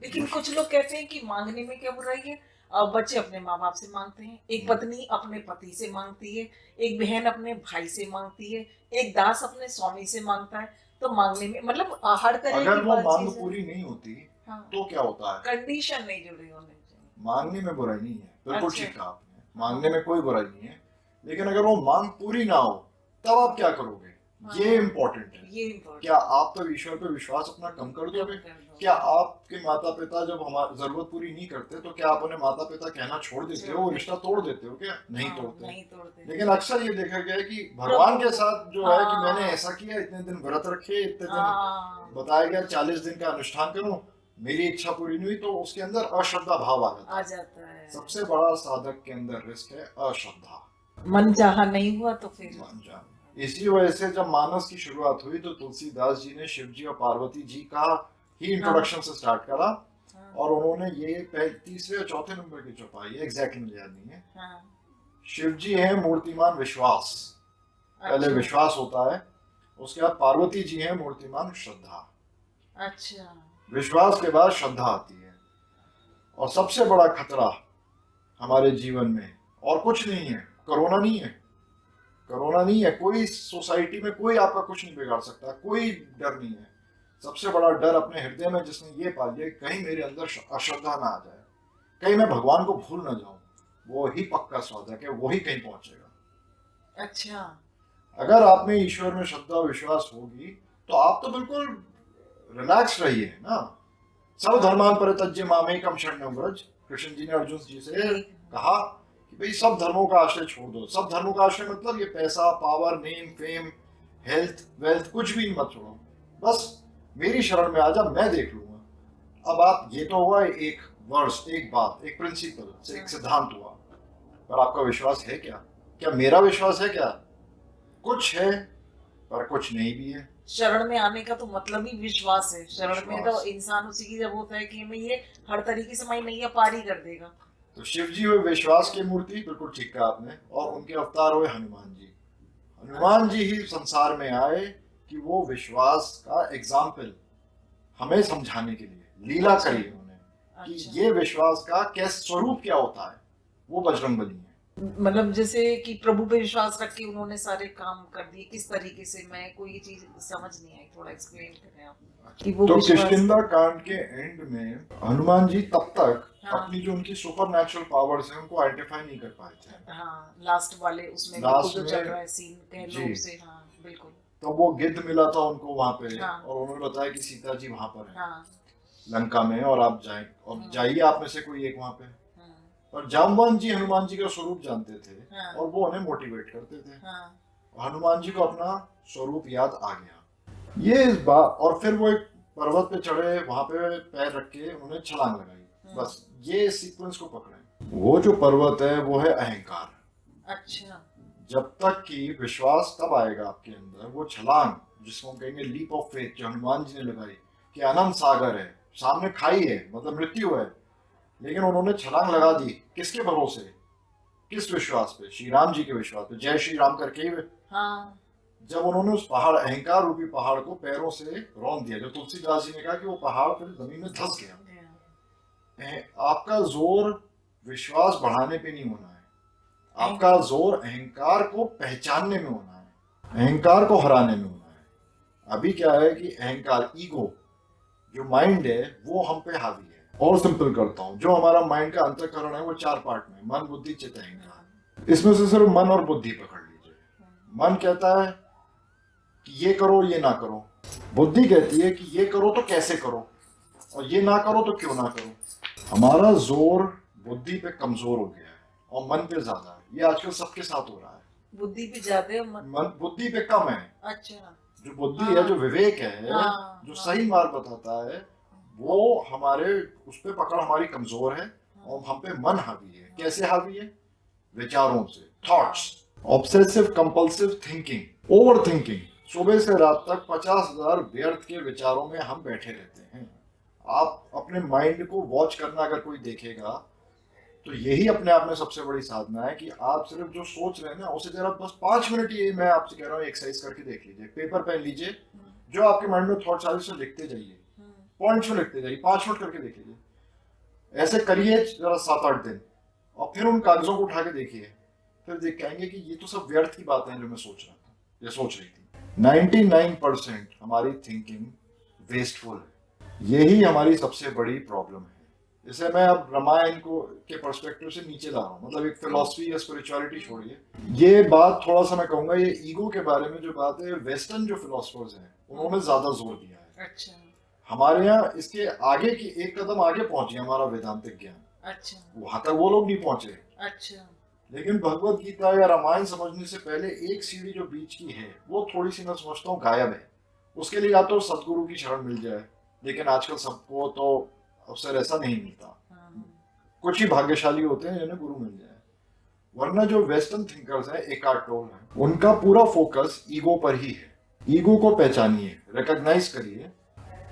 लेकिन कुछ लोग कहते हैं कि मांगने में क्या बुराई है। अब बच्चे अपने माँ बाप से मांगते हैं, एक पत्नी अपने पति से मांगती है, एक बहन अपने भाई से मांगती है, एक दास अपने स्वामी से मांगता है। तो मांगने में मतलब हर तरह अगर की वो बात मांग चीज़ है। पूरी नहीं होती हाँ, तो क्या होता है? कंडीशन नहीं जुड़ी होनी चाहिए। मांगने में बुराई नहीं है, बिल्कुल अच्छा। ठीक कहा आपने, मांगने में कोई बुराई नहीं है। लेकिन अगर वो मांग पूरी ना हो तब आप क्या करोगे, ये हाँ। इम्पोर्टेंट है। ये इम्पोर्टेंट क्या आप तो ईश्वर पे विश्वास अपना कम कर दोगे? क्या आपके माता पिता जब हमारी जरूरत पूरी नहीं करते तो क्या आप उन्हें माता पिता कहना छोड़ देते हो, वो रिश्ता तोड़ देते हो? क्या नहीं तोड़ते। नहीं तोड़ते। लेकिन अक्सर ये देखा गया है कि भगवान के साथ जो है कि हाँ। मैंने ऐसा किया, इतने दिन व्रत रखे, इतने दिन हाँ, बताया गया 40 दिन का अनुष्ठान करूं, मेरी इच्छा पूरी नहीं हुई, तो उसके अंदर अश्रद्धा भाव आ जाता आ है। जाता है। सबसे बड़ा साधक के अंदर रिस्क है अश्रद्धा, मन चाहा नहीं हुआ तो फिर मान जाना। इसी वजह से जब मानस की शुरुआत हुई तो तुलसीदास जी ने शिव जी और पार्वती जी का ही इंट्रोडक्शन से स्टार्ट करा, हाँ, और उन्होंने ये तीसरे और चौथे नंबर की चौपाई है, एग्जैक्टली मुझे याद नहीं है, हाँ, शिव जी है मूर्तिमान विश्वास, पहले अच्छा विश्वास होता है, उसके बाद पार्वती जी है मूर्तिमान श्रद्धा। अच्छा विश्वास के बाद श्रद्धा आती है। और सबसे बड़ा खतरा हमारे जीवन में और कुछ नहीं है, कोरोना नहीं है। कोरोना नहीं है, कोई सोसाइटी में कोई आपका कुछ नहीं बिगाड़ सकता, कोई डर नहीं है। सबसे बड़ा डर अपने हृदय में जिसने ये पाल लिया, कहीं मेरे अंदर अश्रद्धा ना आ जाए, कहीं मैं भगवान को भूल ना जाऊं, वो ही पक्का सौदा है कि वो ही कहीं पहुंचेगा। अच्छा अगर आप में ईश्वर में श्रद्धा विश्वास होगी तो आप तो बिल्कुल रिलैक्स रहिए ना। सब धर्मान परित्यज्य मामेकम शरणम व्रज, कृष्ण जी ने अर्जुन जी से कहा कि भाई सब धर्मों का आश्रय छोड़ दो। सब धर्मों का आश्रय मतलब ये पैसा, power, name, fame, health, wealth कुछ भी मत छोड़ो, बस मेरी शरण में आ जा, मैं देख लूंगा। अब आप, ये तो हुआ एक वर्ष, एक बात, एक प्रिंसिपल, एक सिद्धांत हुआ, पर आपका विश्वास है क्या? क्या मेरा विश्वास है क्या? कुछ है पर कुछ नहीं भी है। शरण में आने का तो मतलब ही विश्वास है। शरण में तो विश्वास। इंसान उसी की जब होता है कि हमें ये हर तरीके से हमारी नैया पार ही कर देगा। तो शिव जी हुए विश्वास की मूर्ति, बिल्कुल ठीक कहा आपने, और उनके अवतार हुए हनुमान जी। हनुमान जी ही संसार में आए कि वो विश्वास का एग्जाम्पल हमें समझाने के लिए लीला करी उन्होंने कि अच्छा ये विश्वास का कैसे स्वरूप क्या होता है। वो बजरंगबली है। मतलब जैसे कि प्रभु पे विश्वास रख के उन्होंने सारे काम कर दिए, किस तरीके से? मैं कोई ये चीज समझ नहीं आई, थोड़ा एक्सप्लेन करें आप कि वो तो विश्वास। किष्किंधा कांड के एंड में हनुमान जी तब तक हाँ। अपनी जो उनकी सुपर नेचुरल पावर्स हैं उनको आइडेंटिफाई नहीं कर पाए थे। हाँ लास्ट वाले उसमें लास्ट बिल्कुल जो चल में- रहा है सीन कह लो जी। उसे। हाँ बिल्कुल। तो वो गिद्ध मिला था उनको वहां पे, हाँ। और उन्होंने बताया कि सीता जी वहां पर है हाँ लंका में, और आप जाए और हाँ। जाइए आप में से कोई एक वहां पे। हाँ और जामवान जी हनुमान जी का स्वरूप जानते थे हाँ। और वो उन्हें मोटिवेट करते थे। हाँ और हनुमान जी को अपना स्वरूप याद आ गया। ये इस बात, और फिर वो एक पर्वत पे चढ़े, वहां पे पैर रख के उन्होंने छलांग लगाई। बस ये सीक्वेंस को पकड़े। वो जो पर्वत है वो है अहंकार। अच्छा जब तक कि विश्वास तब आएगा आपके अंदर, वो छलांग जिसको हम कहेंगे लीप ऑफ फेथ, जो हनुमान जी ने लगाई कि अनंत सागर है, सामने खाई है, मतलब मृत्यु है, लेकिन उन्होंने छलांग लगा दी। किसके भरोसे? किस विश्वास पे? श्री राम जी के विश्वास पे। जय श्री राम करके ही हाँ जब उन्होंने उस पहाड़, अहंकार रूपी पहाड़ को पैरों से रौंद दिया, जो तुलसीदास जी ने कहा कि वो पहाड़ फिर जमीन में धंस गया। आपका जोर विश्वास बढ़ाने पे नहीं होना है, आपका जोर अहंकार को पहचानने में होना है, अहंकार को हराने में होना है। अभी क्या है कि अहंकार, ईगो, जो माइंड है वो हम पे हावी है। और सिंपल करता हूँ, जो हमारा माइंड का अंतःकरण है वो 4 पार्ट में, मन, बुद्धि, चित्त, अहंकार। इसमें से सिर्फ मन और बुद्धि पकड़ लीजिए। मन कहता है कि ये करो, ये ना करो। बुद्धि कहती है कि ये करो तो कैसे करो, और ये ना करो तो क्यों ना करो। हमारा जोर बुद्धि पे कमजोर हो गया है और मन पे ज्यादा है। ये आजकल सबके साथ हो रहा है। बुद्धि पे ज्यादा है, मन बुद्धि पे कम है। अच्छा जो बुद्धि है, जो विवेक है, हाँ, जो हाँ। सही मार्ग बताता है, वो हमारे उस पे पकड़ हमारी कमजोर है और हम पे मन हावी है। कैसे हावी है? विचारों से, thoughts, obsessive compulsive thinking, over thinking. सुबह से रात तक 50,000 व्यर्थ के विचारों में हम बैठे रहते हैं। आप अपने माइंड को वॉच करना अगर कोई देखेगा तो यही अपने आप में सबसे बड़ी साधना है कि आप सिर्फ जो सोच रहे हैं ना उसे जरा बस 5 मिनट, ये मैं आपसे कह रहा हूँ, एक्सरसाइज करके देख लीजिए। पेपर पेन लीजिए, जो आपके माइंड में थॉट्स आ रहे हैं लिखते जाइए, पॉइंट्स में लिखते जाइए, 5 मिनट करके देख लीजिए। ऐसे करिए जरा 7-8 दिन, और फिर उन कागजों को उठा के देखिए, फिर देख पाएंगे कि ये तो सब व्यर्थ की बातें हैं जो मैं सोच रहा था, ये सोच रही थी। 99% हमारी थिंकिंग वेस्टफुल है। यही हमारी सबसे बड़ी प्रॉब्लम है। इसे मैं अब रामायण को के पर्सपेक्टिव से नीचे ला रहा हूँ, मतलब एक फिलॉसफी या स्पिरिचुअलिटी छोड़िए। ये बात थोड़ा सा मैं कहूंगा, ये ईगो के बारे में जो बात है, वेस्टर्न जो फिलोसफर्स हैं उन्होंने ज्यादा जोर दिया है। अच्छा हमारे यहाँ इसके आगे की एक कदम आगे पहुंचे हमारा वेदांतिक ज्ञान, अच्छा वहां तक वो लोग नहीं पहुंचे। अच्छा लेकिन भगवत गीता या रामायण समझने से पहले एक सीढ़ी जो बीच की है वो थोड़ी सी मैं समझता हूँ गायब है। उसके लिए या तो सदगुरु की शरण मिल जाए, लेकिन आजकल सबको तो अवसर ऐसा नहीं मिलता। कुछ ही भाग्यशाली होते हैं जिन्हें गुरु मिल जाए, वरना जो वेस्टर्न थिंकर्स हैं, एकार्ट टोल हैं, उनका पूरा फोकस ईगो पर ही है। ईगो को पहचानिए, रिकॉग्नाइज करिए।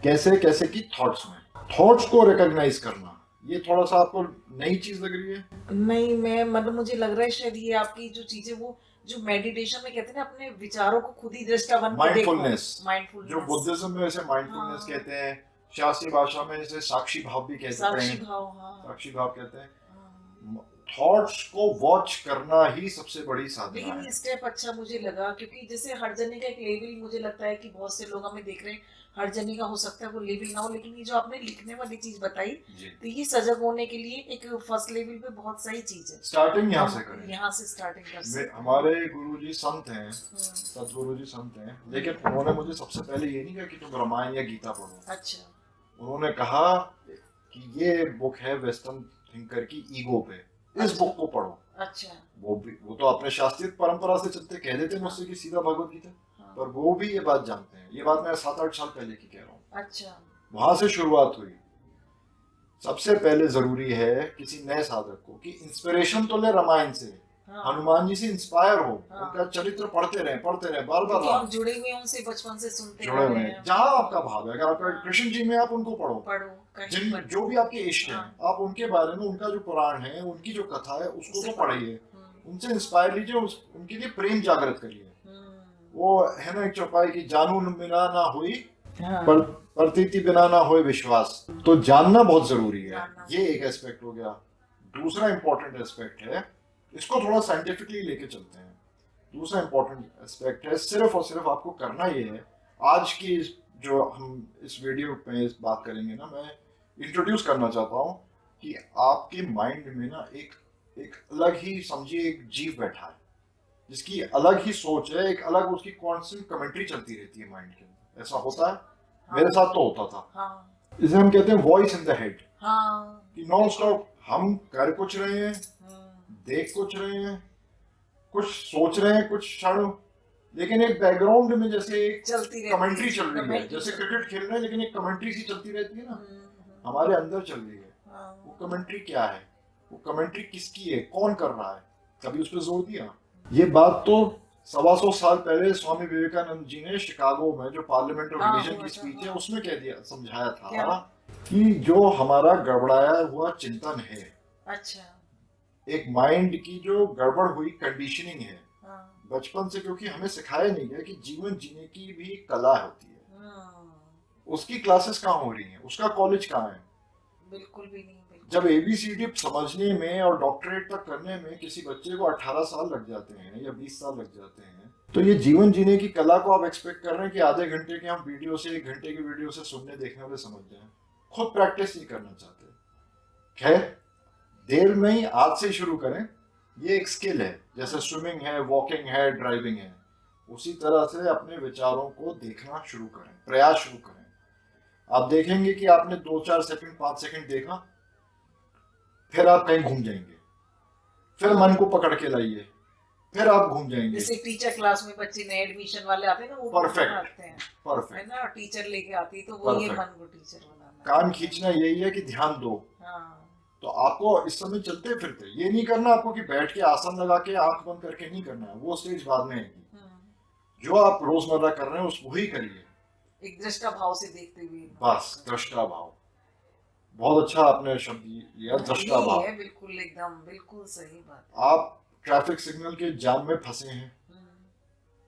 कैसे? कैसे कि थॉट्स में, थॉट्स को रिकॉग्नाइज करना ये थोड़ा सा आपको नई चीज लग रही है? नहीं, मैं मतलब मुझे लग रहा है शायद ये आपकी जो चीजें वो जो मेडिटेशन में कहते हैं ना अपने विचारों को खुद ही दृष्टा बन के देखो। माइंडफुलनेस, जो माइंडफुलनेस, बुद्धिज्म में इसे माइंडफुलनेस हाँ, कहते हैं, शास्त्रीय भाषा में इसे साक्षी भाव भी कहते साक्षी हैं, भाव, हाँ, साक्षी भाव कहते हैं। हाँ। थॉट्स को वॉच करना ही सबसे बड़ी साधना लेकिन है। ये स्टेप अच्छा मुझे लगा क्योंकि जैसे हर जने का एक लेवल मुझे लगता है कि बहुत से लोग हमें देख रहे हैं, हर जने का हो सकता है वो लेवल ना हो, लेकिन ये जो आपने लिखने वाली चीज बताई जी, तो ये सजग होने के लिए एक फर्स्ट लेवल पे बहुत सही चीज है। स्टार्टिंग यहाँ से हम करें। यहाँ से स्टार्टिंग कर सकते हैं। हमारे गुरुजी संत हैं, हम्म, सतगुरु जी संत हैं, लेकिन उन्होंने मुझे सबसे पहले ये नहीं कहा कि तुम रामायण या गीता पढ़ो। अच्छा, उन्होंने कहा कि ये बुक है वेस्टर्न थिंकर की ईगो पे, इस अच्छा। बुक को पढ़ो। अच्छा, वो तो अपने शास्त्रीय परंपरा से चलते कह देते मुझसे कि सीधा भगवत गीता, हाँ, पर वो भी ये बात जानते हैं। ये बात मैं 7-8 साल पहले की कह रहा हूँ। अच्छा, वहां से शुरुआत हुई। सबसे पहले जरूरी है किसी नए साधक को कि इंस्पिरेशन तो ले रामायण से, हाँ, हनुमान जी से इंस्पायर हो, हाँ। उनका चरित्र पढ़ते रहे बार क्योंकि बार हम जुड़े हुए हैं उनसे, बचपन से सुनते जुड़े आ हुए रहे हैं। हैं। जहाँ आपका भाव है, अगर आपका हाँ। कृष्ण जी में आप उनको पढ़ो, पढ़ो कहीं जिन पर। जो भी आपके इष्ट हैं, हाँ। आप उनके बारे में, उनका जो पुराण है, उनकी जो कथा है, उसको उसे तो पढ़िए, हम्म, उनसे इंस्पायर लीजिए, उनके लिए प्रेम जागृत करिए। हम्म, वो है ना एक चौपाई की, जानू बिना ना हुई हाँ, पर प्रतीति बिना ना होए विश्वास। तो जानना बहुत जरूरी है। जानना। ये एक एस्पेक्ट हो गया। दूसरा इंपॉर्टेंट एस्पेक्ट है, इसको थोड़ा साइंटिफिकली लेके चलते हैं। दूसरा इंपॉर्टेंट एस्पेक्ट है, सिर्फ और सिर्फ आपको करना ये है। आज की जो हम इस वीडियो पे इस बात करेंगे ना, मैं इंट्रोड्यूस करना चाहता हूँ कि आपके माइंड में ना एक एक अलग ही समझिए एक जीव बैठा है, जिसकी अलग ही सोच है, एक अलग उसकी कॉन्स्टेंट कमेंट्री चलती रहती है माइंड के अंदर। ऐसा होता है, हाँ, मेरे साथ तो होता था। हाँ, इसे हम कहते हैं वॉइस इन द हेड, हाँ, कि नॉन स्टॉप हम कर कुछ रहे हैं, हम्म, देख कुछ रहे हैं, कुछ सोच रहे हैं कुछ क्षण, लेकिन एक बैकग्राउंड में जैसे एक चलती रहती कमेंट्री है, चल रही है। कमेंट्री जैसे चल- क्रिकेट खेल रहे हैं लेकिन एक कमेंट्री सी चलती रहती है ना, हम्म, हमारे अंदर चल रही है। हाँ, वो कमेंट्री क्या है, वो कमेंट्री किसकी है, कौन कर रहा है, कभी उस पर जोर दिया? ये बात तो 125 साल पहले स्वामी विवेकानंद जी ने शिकागो में जो पार्लियामेंट ऑफ हाँ, रिलीजन हुआ की था, स्पीच है हाँ। उसमें कह दिया, समझाया क्या? था कि जो हमारा गड़बड़ाया हुआ चिंतन है, अच्छा, एक माइंड की जो गड़बड़ हुई कंडीशनिंग है हाँ, बचपन से, क्योंकि हमें सिखाया नहीं गया कि जीवन जीने की भी एक कला होती है। हम्म, उसकी क्लासेस कहाँ हो रही हैं, उसका कॉलेज कहाँ है? बिल्कुल भी नहीं, बिल्कुल। जब ABCD समझने में और डॉक्टरेट तक करने में किसी बच्चे को 18 साल लग जाते हैं या 20 साल लग जाते हैं, तो ये जीवन जीने की कला को आप एक्सपेक्ट कर रहे हैं कि आधे घंटे के हम वीडियो से, 1 घंटे की वीडियो से सुनने देखने वाले समझ जाएं। खुद प्रैक्टिस नहीं करना चाहते। खैर, देर नहीं, आज से शुरू करें। ये एक स्किल है, जैसे स्विमिंग है, वॉकिंग है, ड्राइविंग है। उसी तरह से अपने विचारों को देखना शुरू करें, प्रयास शुरू करें। आप देखेंगे कि आपने 2-4 सेकंड, 5 सेकंड देखा, फिर आप कहीं घूम जाएंगे, फिर मन को पकड़ के लाइए, फिर आप घूम जाएंगे। जैसे टीचर क्लास में बच्चे नए एडमिशन वाले आते हैं ना, वो Perfect. आते हैं, परफेक्ट। है ना, टीचर लेके आती है, तो वो ये Perfect. मन को टीचर बनाना है। कान खींचना यही है कि ध्यान दो। हाँ, तो आपको इस समय चलते फिरते ये नहीं करना आपको कि बैठ के आसन लगा के आंख बंद करके नहीं करना है, वो स्टेज बाद में आएगी। जो आप रोजमर्रा कर रहे हैं उस वही करिए, एक दृष्टा भाव से देखते हुए। बस दृष्टा भाव। बहुत अच्छा आपने शब्द लिया, दृष्टा यही भाव। है, बिल्कुल एकदम बिल्कुल सही बात। आप ट्रैफिक सिग्नल के जाम में फंसे हैं, हम्म,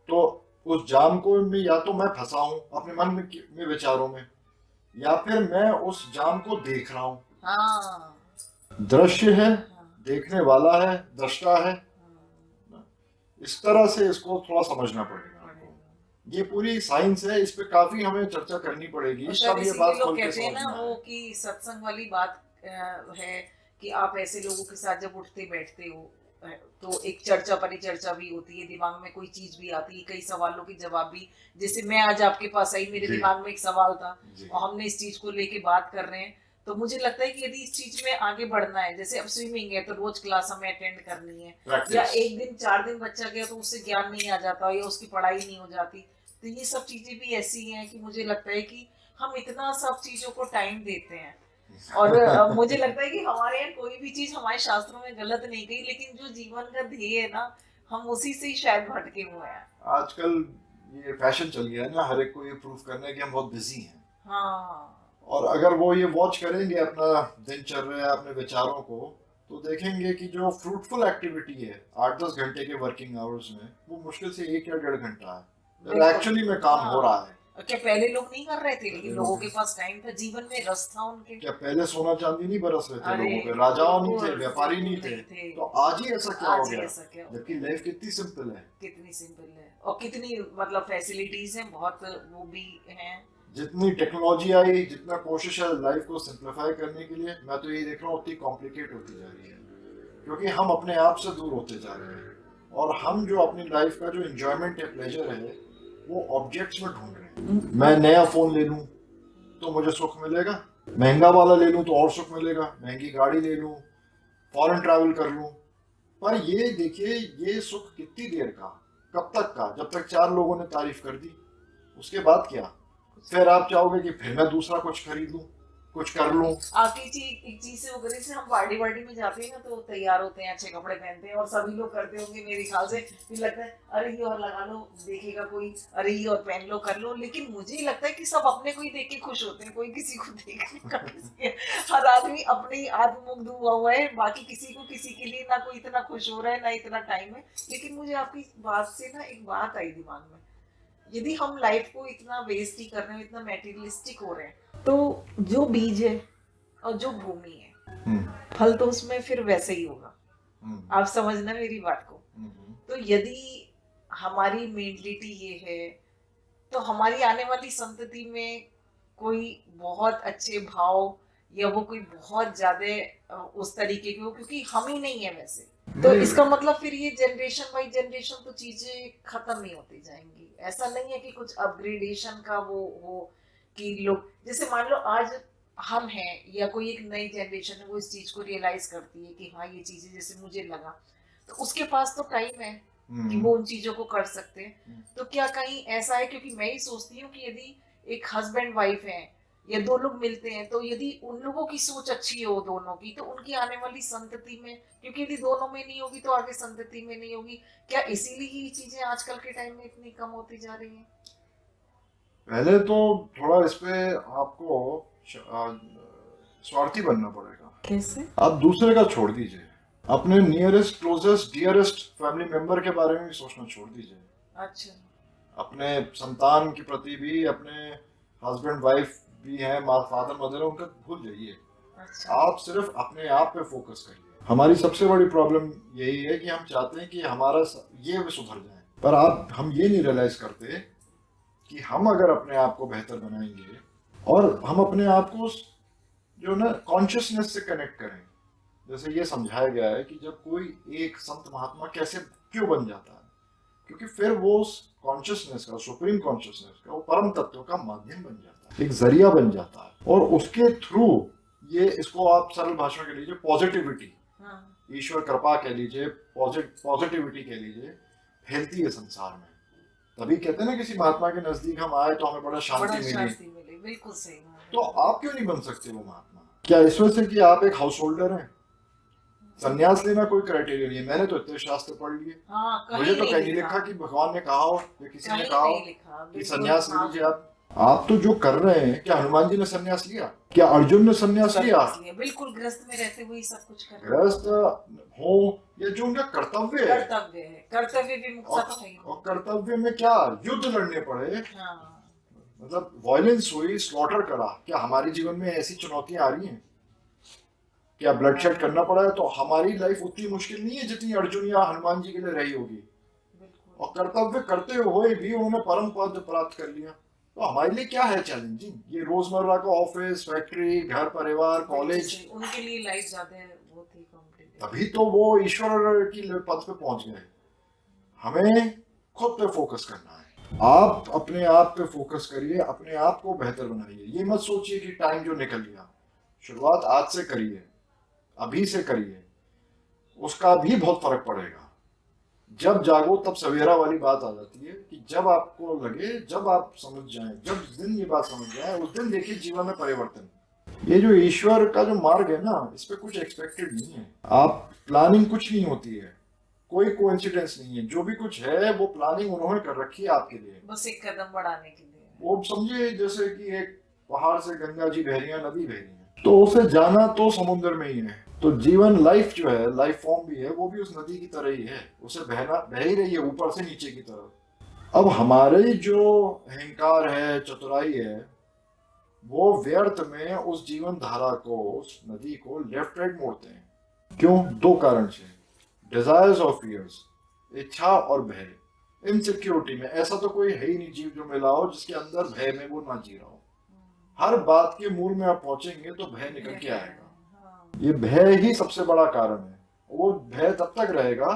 तो उस जाम को में या तो मैं फंसा हूं अपने मन में विचारों में, या फिर मैं उस जाम को देख रहा हूं। हाँ, दृश्य है, हाँ, देखने वाला है, दृष्टा है। हाँ, इस तरह से इसको थोड़ा समझना पड़ेगा आपको। ये पूरी साइंस है, इस पे काफी हमें चर्चा करनी पड़ेगी, और तब शायद ये इसीलिए बात लोग खोल के कहते हैं ना समझना वो है। कि सत्संग वाली बात है कि आप ऐसे लोगों के साथ जब उठते बैठते हो तो एक चर्चा परिचर्चा भी होती है, दिमाग में कोई चीज भी आती है, कई सवालों के जवाब भी। जैसे मैं आज आपके पास आई, मेरे जी। दिमाग में एक सवाल था जी। और हमने इस चीज को लेके बात कर रहे हैं, तो मुझे लगता है कि यदि इस चीज में आगे बढ़ना है, जैसे अब स्विमिंग है तो रोज क्लास हमें अटेंड करनी है, या प्रैक्टिस। एक दिन 4 दिन बच्चा गया तो उससे ज्ञान नहीं आ जाता या उसकी पढ़ाई नहीं हो जाती। तो ये सब चीजें भी ऐसी हैं कि मुझे लगता है कि हम इतना सब चीजों को टाइम देते हैं, और मुझे लगता है कि हमारे यहाँ कोई भी चीज हमारे शास्त्रों में गलत नहीं गई, लेकिन जो जीवन का ध्येय है ना, हम उसी से ही शायद भटके हुए हैं। आजकल ये फैशन चल गया है ना, हर एक को ये प्रूफ करना है कि हम बहुत बिजी हैं। हाँ, और अगर वो ये वॉच करेंगे अपना दिनचर्या, अपने विचारों को, तो देखेंगे कि जो फ्रूटफुल एक्टिविटी है 8-10 घंटे के वर्किंग आवर्स में, वो मुश्किल से 1 या 1.5 घंटा है जब एक्चुअली में काम हो रहा है। क्या पहले लोग नहीं कर रहे थे? लेकिन लोगों के पास टाइम था, जीवन में रस था उनके। क्या पहले सोना चांदी नहीं बरस रहे थे अरे लोगों पे? राजाओं नहीं थे, बिल्कुल, व्यापारी नहीं नहीं थे। थे। तो आज ही ऐसा क्या हो आज ही गया? ऐसा क्या हो जबकि लाइफ कितनी सिंपल है, कितनी सिंपल है और कितनी मतलब फैसिलिटीज हैं, बहुत वो भी हैं। जितनी टेक्नोलॉजी आई, जितना कोशिश है लाइफ को सिंप्लीफाई करने के लिए, मैं तो ये देख रहा हूँ उतनी कॉम्प्लिकेट होती जा रही है, क्योंकि हम अपने आप से दूर होते जा रहे हैं और हम जो अपनी लाइफ का जो एंजॉयमेंट है, प्लेजर है, वो ऑब्जेक्ट्स में ढूंढ रहे हैं। मैं नया फोन ले लूं तो मुझे सुख मिलेगा, महंगा वाला ले लूं तो और सुख मिलेगा, महंगी गाड़ी ले लूं, फॉरेन ट्रैवल कर लूं, पर ये देखिए ये सुख कितनी देर का, कब तक का? जब तक 4 लोगों ने तारीफ कर दी, उसके बाद क्या? फिर आप चाहोगे कि फिर मैं दूसरा कुछ खरीद लूं, कुछ कर लूं। आपकी एक चीज से वो करे, जैसे हम पार्टी वार्टी में जाते हैं ना, तो तैयार होते हैं, अच्छे कपड़े पहनते हैं और सभी लोग करते होंगे मेरे ख्याल से। फिर लगता है अरे ये और लगा लो, देखेगा कोई, अरे ये और पहन लो, कर लो। लेकिन मुझे लगता है कि सब अपने को ही देख के खुश होते हैं, कोई किसी को देख नहीं करता। हर आदमी अपने ही आत्ममुग्ध हुआ है, बाकी किसी को किसी के लिए ना कोई इतना खुश हो रहा है, ना इतना टाइम है। लेकिन मुझे आपकी बात से ना एक बात आई दिमाग में, यदि हम लाइफ को इतना वेस्ट ही कर रहे हैं, इतना मेटीरियलिस्टिक हो रहे हैं, तो जो बीज है और जो भूमि है, फल तो उसमें फिर वैसे ही होगा। आप समझना मेरी बात को। तो यदि हमारी मेंटलिटी ये है, तो हमारी आने वाली संतति में कोई बहुत अच्छे भाव या वो कोई बहुत ज्यादा उस तरीके के हो, क्योंकि हम ही नहीं है वैसे। तो इसका मतलब फिर ये जनरेशन बाई जनरेशन तो चीजें खत्म ही होती जाएंगी। ऐसा नहीं है कि कुछ अपग्रेडेशन का वो हो कि लोग, जैसे मान लो आज हम हैं या कोई एक नई जनरेशन है, वो इस चीज को रियलाइज करती है कि हाँ ये चीजें जैसे मुझे लगा, तो उसके पास तो टाइम है कि वो उन चीजों को कर सकते हैं। तो क्या कहीं ऐसा है, क्योंकि मैं ही सोचती हूँ कि यदि एक हस्बैंड वाइफ है या 2 लोग मिलते हैं, तो यदि उन लोगों की सोच अच्छी हो दोनों की, तो उनकी आने वाली संतति में, क्योंकि यदि दोनों में नहीं होगी तो आगे संतति में नहीं होगी। क्या इसीलिए ये चीजें आजकल के टाइम में इतनी कम होती जा रही हैं? पहले तो थोड़ा इस पे आपको स्वार्थी बनना पड़ेगा। कैसे? आप दूसरे का छोड़ दीजिए, अपने nearest closest dearest family member के बारे में भी सोचना छोड़ दीजिए। अच्छा। अपने संतान के प्रति भी, अपने हस्बैंड वाइफ भी है, फादर मदर है, उनका भूल जाइए। अच्छा। आप सिर्फ अपने आप पे फोकस करिए। हमारी सबसे बड़ी प्रॉब्लम यही है कि हम चाहते हैं कि हमारा ये भी सुधर जाए, पर हम ये नहीं रियलाइज करते कि हम अगर अपने आप को बेहतर बनाएंगे और हम अपने आप को जो ना कॉन्शियसनेस से कनेक्ट करें, जैसे ये समझाया गया है कि जब कोई एक संत महात्मा कैसे क्यों बन जाता है, क्योंकि फिर वो कॉन्शियसनेस का, सुप्रीम कॉन्शियसनेस का, वो परम तत्व का माध्यम बन जाता है, एक जरिया बन जाता है, और उसके थ्रू ये, इसको आप सरल भाषा में कह लीजिए पॉजिटिविटी, ईश्वर कृपा कह लीजिए, पॉजिटिविटी कह लीजिए, फैलती है संसार में। तभी कहते हैं ना किसी महात्मा के नजदीक हम आए तो हमें बड़ा शांति मिली। बिल्कुल सही। तो आप क्यों नहीं बन सकते वो महात्मा? क्या इस वजह से कि आप एक हाउस होल्डर हैं? संन्यास लेना कोई क्राइटेरिया नहीं है। मैंने तो इतने शास्त्र पढ़ लिए, मुझे तो कहीं नहीं लिखा कि भगवान ने कहा हो या किसी ने कहा हो कि संन्यास ले लीजिए आप तो जो कर रहे हैं, क्या हनुमान जी ने संन्यास लिया? क्या अर्जुन ने संन्यास लिया? बिल्कुल गृहस्थ में रहते हुए सब कुछ कर रहे हैं। गृहस्थ हो या जो उनका कर्तव्य है, कर्तव्य विमुक्ता तो है। और कर्तव्य में क्या युद्ध लड़ने पड़े, मतलब वायलेंस हुई, स्लॉटर करा, क्या हमारे जीवन में ऐसी चुनौतियां आ रही हैं? क्या ब्लडशेड करना पड़ा है? तो हमारी लाइफ उतनी मुश्किल नहीं है जितनी अर्जुन या हनुमान जी के लिए रही होगी। और कर्तव्य करते हुए भी उन्होंने परम पद प्राप्त कर लिया। तो हमारे लिए क्या है चैलेंजिंग? ये रोजमर्रा का ऑफिस, फैक्ट्री, घर परिवार, कॉलेज, उनके लिए लाइफ ज्यादा वो थी कॉम्प्लिकेटेड। तभी तो वो ईश्वर की पद पे पहुंच गए। हमें खुद पे फोकस करना है। आप अपने आप पे फोकस करिए, अपने आप को बेहतर बनाइए। ये मत सोचिए कि टाइम जो निकल गया। शुरुआत आज से करिए, अभी से करिए, उसका भी बहुत फर्क पड़ेगा। जब जागो तब सवेरा वाली बात आ जाती है कि जब आपको लगे, जब आप समझ जाएं, जब दिन ये बात समझ जाए, उस दिन देखिए जीवन में परिवर्तन। ये जो ईश्वर का जो मार्ग है ना, इस पे कुछ एक्सपेक्टेड नहीं है। आप प्लानिंग कुछ नहीं होती है, कोई कोइंसिडेंस नहीं है। जो भी कुछ है वो प्लानिंग उन्होंने कर रखी है आपके लिए, बस एक कदम बढ़ाने के लिए। वो समझिए जैसे कि एक पहाड़ से गंगा जी बह रही है, नदी बह रही है, तो उसे जाना तो समुद्र में ही है। तो जीवन, लाइफ जो है, लाइफ फॉर्म भी है, वो भी उस नदी की तरह ही है, उसे बहना बह ही रही है ऊपर से नीचे की तरफ। अब हमारे जो अहंकार है, चतुराई है, वो व्यर्थ में उस जीवन धारा को, उस नदी को लेफ्ट राइट मोड़ते हैं। क्यों? दो कारण से, डिजायर्स और फियर्स, इच्छा और भय, इनसिक्योरिटी में। ऐसा तो कोई है ही नहीं जीव जो मिला हो जिसके अंदर भय में वो ना जी रहा हो। हर बात के मूल में आप पहुंचेंगे तो भय निकल के आएगा। ये भय ही सबसे बड़ा कारण है। वो भय तब तक रहेगा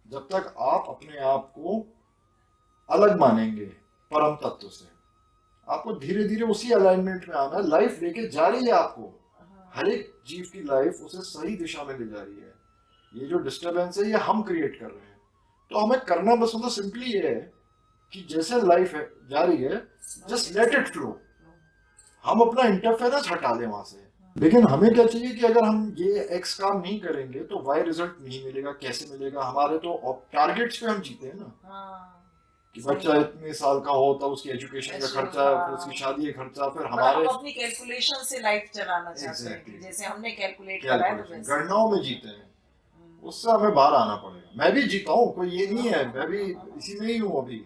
जब तक आप अपने आप को अलग मानेंगे परम तत्व से। आपको धीरे धीरे उसी अलाइनमेंट में आना है। लाइफ लेके जा रही है आपको, हर एक जीव की लाइफ उसे सही दिशा में ले जा रही है। ये जो डिस्टर्बेंस है ये हम क्रिएट कर रहे हैं। तो हमें करना बस मतलब सिंपली ये है कि जैसे लाइफ है जा रही है, जस्ट लेट इट फ्लो। हम अपना इंटरफेरेंस हटा दें वहां से। लेकिन हमें क्या चाहिए कि अगर हम ये एक्स काम नहीं करेंगे तो वाई रिजल्ट नहीं मिलेगा। कैसे मिलेगा? हमारे तो टारगेट्स पे हम जीते हैं ना, कि बच्चा इतने साल का हो तब उसकी एजुकेशन का खर्चा, फिर उसकी शादी का खर्चा, फिर हमारे हम अपनी कैलकुलेशन से लाइफ चलाना चाहते हैं, जैसे हमने कैलकुलेट करा है तो वैसे गणनाओं में जीते हैं। उससे हमें बाहर आना पड़ेगा। मैं भी जीता हूँ, कोई ये नहीं है, मैं भी इसी में ही हूँ अभी।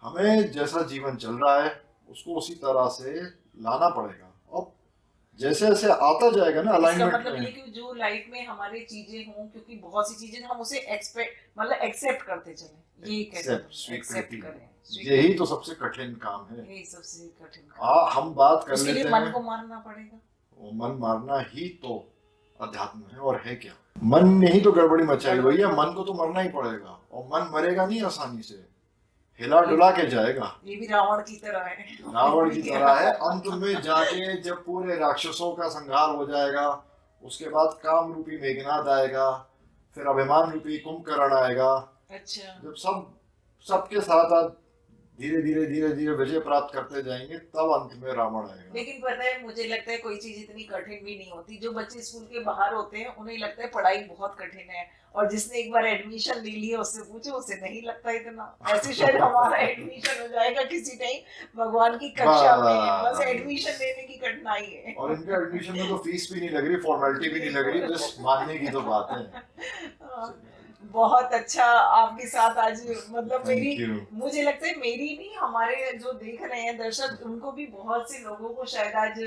हमें जैसा जीवन चल रहा है उसको उसी तरह से लाना पड़ेगा। और जैसे जैसे आता जाएगा ना अलाइनमेंट मतलब ये कि जो लाइफ में हमारी चीजें हों, क्योंकि बहुत सी चीजें हम उसे एक्सेप्ट करते चले, ये एक्सेप्ट करें। यही तो सबसे कठिन काम है। यही सबसे कठिन काम। हम बात कर लेते हैं, मन को मारना पड़ेगा। वो मन मारना ही तो अध्यात्म है, और है क्या? मन ने ही तो गड़बड़ी मचाई भैया। मन को तो मरना ही पड़ेगा, और मन मरेगा नहीं आसानी से, हिला डुला के जाएगा। ये भी रावण की तरह है। रावण की तरह है। अंत में जाके जब पूरे राक्षसों का संहार हो जाएगा, उसके बाद काम रूपी मेघनाद आएगा, फिर अभिमान रूपी कुंभकर्ण आएगा। अच्छा। जब सबके साथ आप धीरे धीरे धीरे धीरे विजय प्राप्त करते जाएंगे, तब अंत में रावण आएगा। लेकिन पता है, मुझे लगता है कोई चीज इतनी कठिन भी नहीं होती। जो बच्चे स्कूल के बाहर होते हैं उन्हें लगता है पढ़ाई बहुत कठिन है, और जिसने एक बार एडमिशन ले लिया उससे पूछो, उसे नहीं लगता इतना। ऐसे शायद हमारा एडमिशन हो जाएगा किसी टाइम भगवान की कक्षा में, बस एडमिशन लेने की कठिनाई है। और इनके एडमिशन में तो फीस भी नहीं लग रही, फॉर्मेलिटी भी नहीं लग रही, बस मानने की तो बात है। बहुत अच्छा आपके साथ आज, मतलब मुझे लगता है मेरी नहीं, हमारे जो देख रहे हैं दर्शक, उनको भी, बहुत से लोगों को शायद आज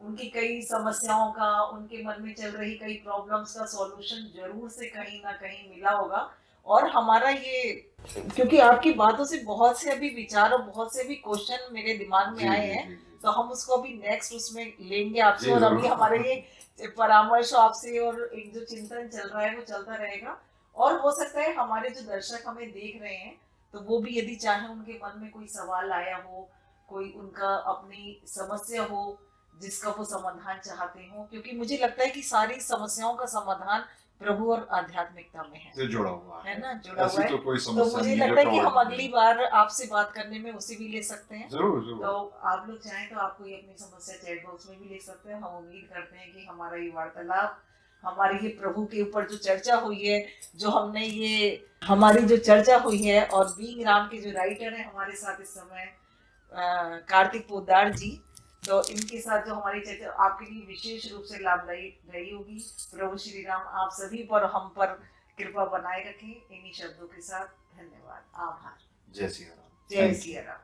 उनकी कई समस्याओं का, उनके मन में चल रही कई प्रॉब्लम्स का सॉल्यूशन जरूर से कहीं ना कहीं मिला होगा। और हमारा ये, क्योंकि आपकी बातों से बहुत से अभी विचार और बहुत से अभी क्वेश्चन मेरे दिमाग में आए हैं, तो हम उसको अभी नेक्स्ट उसमें लेंगे आपसे। और अभी हमारे ये परामर्श आपसे और एक जो चिंतन चल रहा है वो चलता रहेगा। और हो सकता है हमारे जो दर्शक हमें देख रहे हैं, तो वो भी यदि चाहे, उनके मन में कोई सवाल आया हो, कोई उनका अपनी समस्या हो जिसका वो समाधान चाहते हो, क्योंकि मुझे लगता है कि सारी समस्याओं का समाधान प्रभु और आध्यात्मिकता में है, जुड़ा हुआ है ना, जुड़ा हुआ है। तो कोई समस्या तो मुझे लगता है कि हम अगली बार आपसे बात करने में उसे भी ले सकते हैं। जरूर जरूर। तो आप लोग चाहें तो आप कोई अपनी समस्या चैट बॉक्स में भी लिख सकते हैं। हम उम्मीद करते हैं कि हमारा ये वार्तालाप, हमारी ये प्रभु के ऊपर जो चर्चा हुई है, जो हमने ये हमारी जो चर्चा हुई है, और बीइंग राम के जो राइटर है हमारे साथ इस समय कार्तिक पोद्दार जी, तो इनके साथ जो हमारी चर्चा आपके लिए विशेष रूप से लाभदायी रही होगी। प्रभु श्री राम आप सभी पर, हम पर कृपा बनाए रखें। इन्हीं शब्दों के साथ धन्यवाद, आभार। जय सिया राम। जय सिया राम।